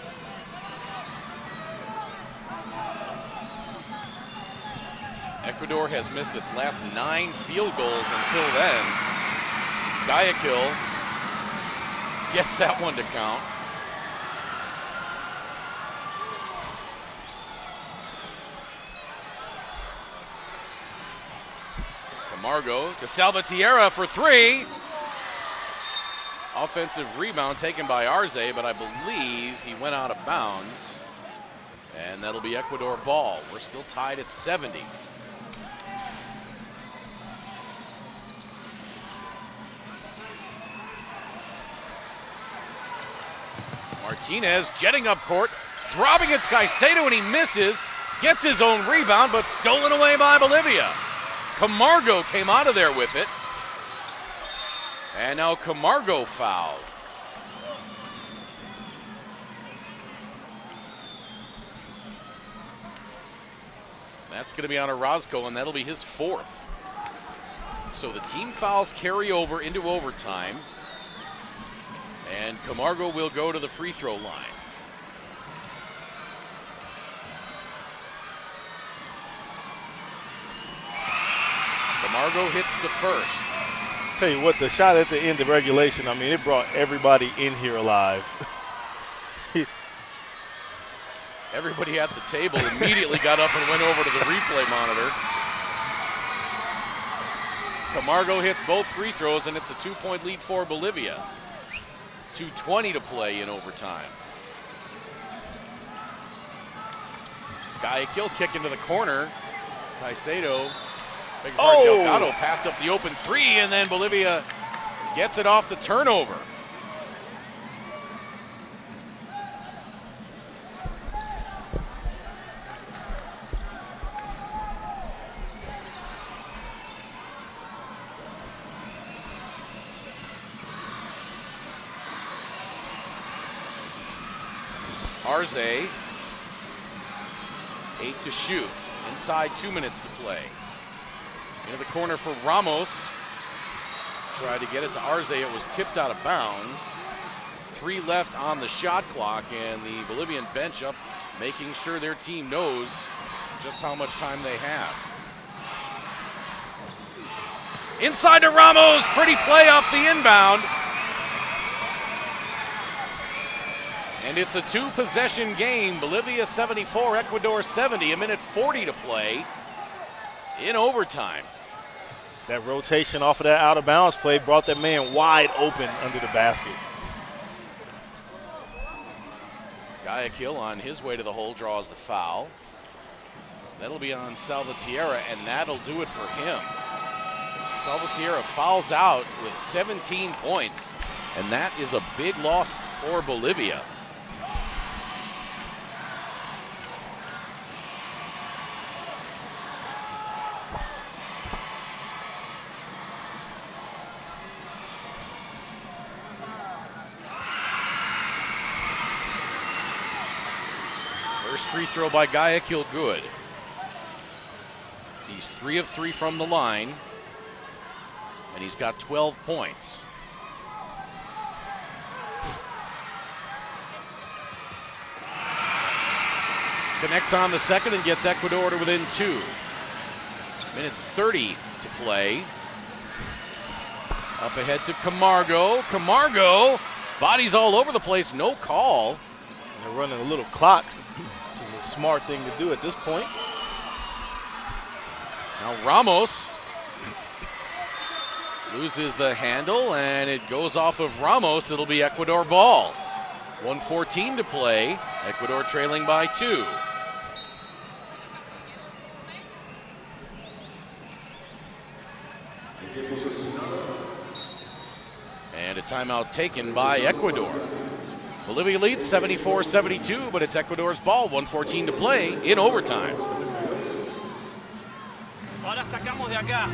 Ecuador has missed its last 9 field goals until then. Guayaquil gets that one to count. Camargo to Salvatierra for 3. Offensive rebound taken by Arze, but I believe he went out of bounds. And that'll be Ecuador ball. We're still tied at 70. Martinez jetting up court, dropping it to Caicedo, and he misses. Gets his own rebound, but stolen away by Bolivia. Camargo came out of there with it. And now Camargo fouled. That's going to be on Orozco, and that'll be his 4th. So the team fouls carry over into overtime. And Camargo will go to the free throw line. Camargo hits the first. Tell you what, the shot at the end of regulation, I mean, it brought everybody in here alive. Everybody at the table immediately got up and went over to the replay monitor. Camargo hits both free throws, and it's a 2-point lead for Bolivia. 2:20 to play in overtime. Guayaquil kick into the corner. Caicedo, Delgado passed up the open 3, and then Bolivia gets it off the turnover. Arze, 8 to shoot. Inside 2 minutes to play. Into the corner for Ramos. tried to get it to Arce. It was tipped out of bounds. 3 left on the shot clock, and the Bolivian bench up making sure their team knows just how much time they have. Inside to Ramos, pretty play off the inbound. And it's a 2-possession game. Bolivia 74, Ecuador 70, a minute 40 to play in overtime. That rotation off of that out of bounds play brought that man wide open under the basket. Guayaquil on his way to the hole draws the foul. That'll be on Salvatierra, and that'll do it for him. Salvatierra fouls out with 17 points, and that is a big loss for Bolivia. First free throw by Guayaquil, good. He's 3 of 3 from the line, and he's got 12 points. Connects on the second and gets Ecuador to within 2. Minute 30 to play. Up ahead to Camargo. Camargo, bodies all over the place, no call. They're running a little clock, which is a smart thing to do at this point. Now Ramos loses the handle, and it goes off of Ramos. It'll be Ecuador ball. 1:14 to play. Ecuador trailing by 2. And a timeout taken by Ecuador. Bolivia leads 74-72, but it's Ecuador's ball. 1:14 to play in overtime. Ahora sacamos de acá.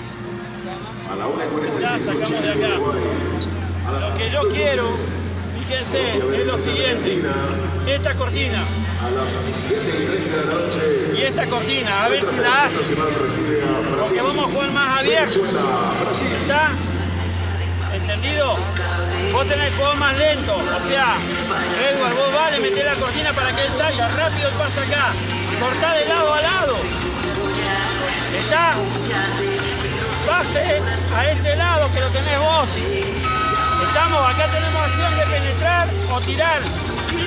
A la 1:45 Ya sacamos de acá. Lo que yo quiero, fíjense, es lo siguiente. Esta cortina a las 7:30 de la noche. y esta cortina, a ver si la hace. Porque vamos a jugar más abierto. ¿Está? ¿Entendido? Vos tenés el juego más lento. O sea, Edward, vos vale, metés la cortina para que él salga. Rápido el pase acá. Cortá de lado a lado. ¿Está? Pase a este lado que lo tenés vos. Estamos, acá tenemos acción de penetrar o tirar.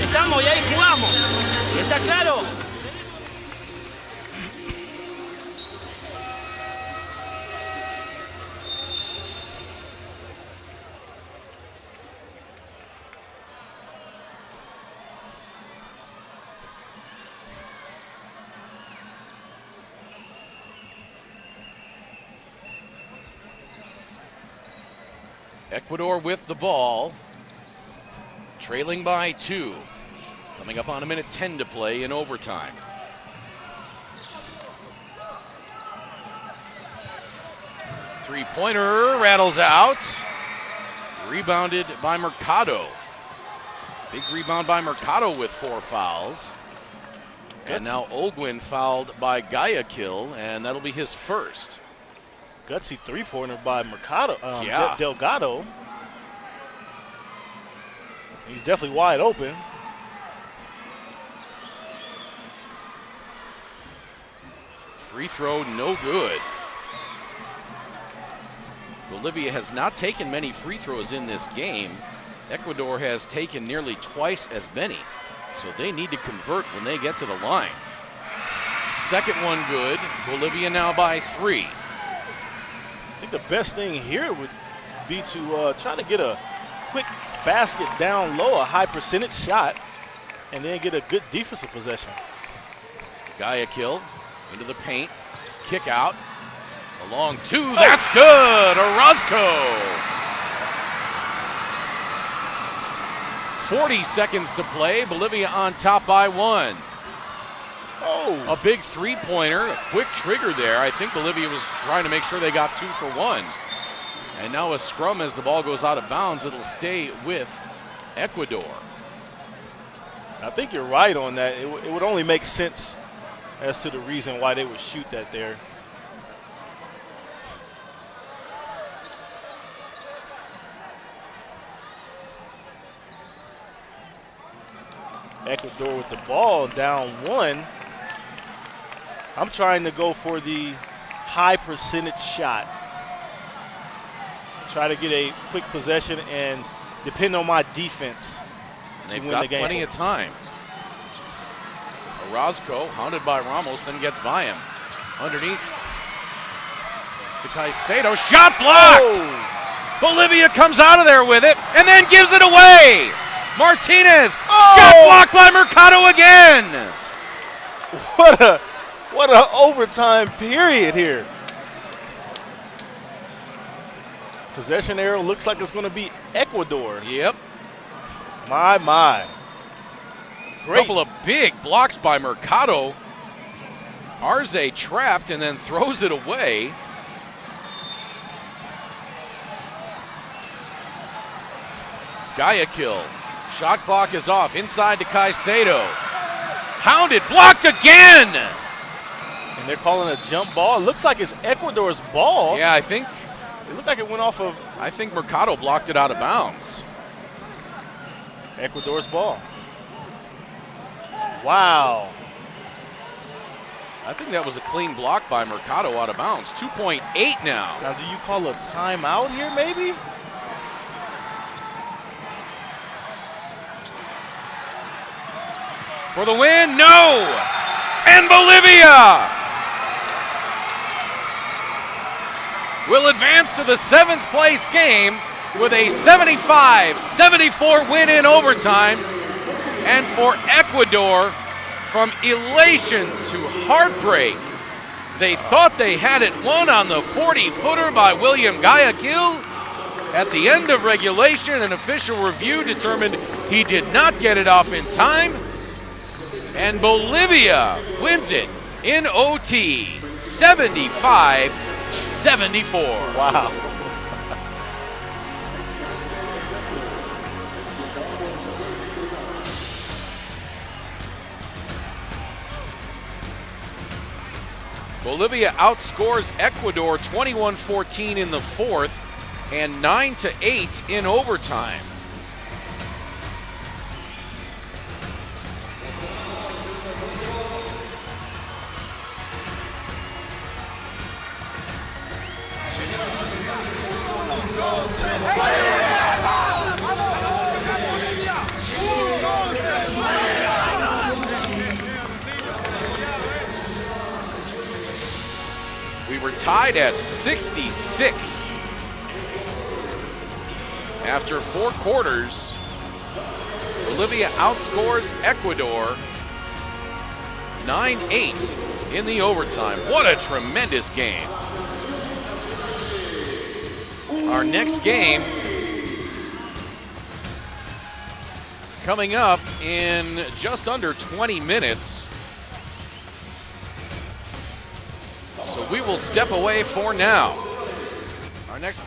Estamos y ahí jugamos. ¿Está claro? Ecuador with the ball, trailing by 2. Coming up on a minute 10 to play in overtime. Three-pointer rattles out. Rebounded by Mercado. Big rebound by Mercado with 4 fouls. And now Olguin fouled by Guayaquil, and that'll be his first. Gutsy three-pointer by Mercado, Yeah. Delgado. He's definitely wide open. Free throw, no good. Bolivia has not taken many free throws in this game. Ecuador has taken nearly twice as many, so they need to convert when they get to the line. Second one good. Bolivia now by 3. I think the best thing here would be to try to get a quick basket down low, a high percentage shot, and then get a good defensive possession. Guayaquil into the paint, kick out, a long 2, that's good, Orozco. 40 seconds to play, Bolivia on top by 1. Oh, A big three-pointer, a quick trigger there. I think Bolivia was trying to make sure they got 2 for 1. And now a scrum as the ball goes out of bounds. It'll stay with Ecuador. I think you're right on that. It would only make sense as to the reason why they would shoot that there. Ecuador with the ball down 1. I'm trying to go for the high percentage shot. Try to get a quick possession and depend on my defense to win the game. They've got plenty of time. Orozco, hounded by Ramos, then gets by him. Underneath to Caicedo. Shot blocked! Oh. Bolivia comes out of there with it and then gives it away. Martinez. Shot blocked by Mercado again. What a overtime period here. Possession arrow looks like it's going to be Ecuador. Yep. My. Great. Couple of big blocks by Mercado. Arce trapped and then throws it away. Guayaquil. Shot clock is off. Inside to Caicedo. Hounded. Blocked again. And they're calling a jump ball. It looks like it's Ecuador's ball. Yeah, I think It looked like it went off of Mercado blocked it out of bounds. Ecuador's ball. Wow. I think that was a clean block by Mercado out of bounds. 2.8 now. Now, do you call a timeout here, maybe? For the win, no! And Bolivia will advance to the 7th place game with a 75-74 win in overtime. And for Ecuador, from elation to heartbreak, they thought they had it won on the 40-footer by William Guayaquil. At the end of regulation, an official review determined he did not get it off in time. And Bolivia wins it in OT, 75-74. Wow. Bolivia outscores Ecuador 21-14 in the 4th and 9-8 in overtime. We were tied at 66. After 4 quarters, Bolivia outscores Ecuador 9-8 in the overtime. What a tremendous game. Our next game coming up in just under 20 minutes. So we will step away for now. Our next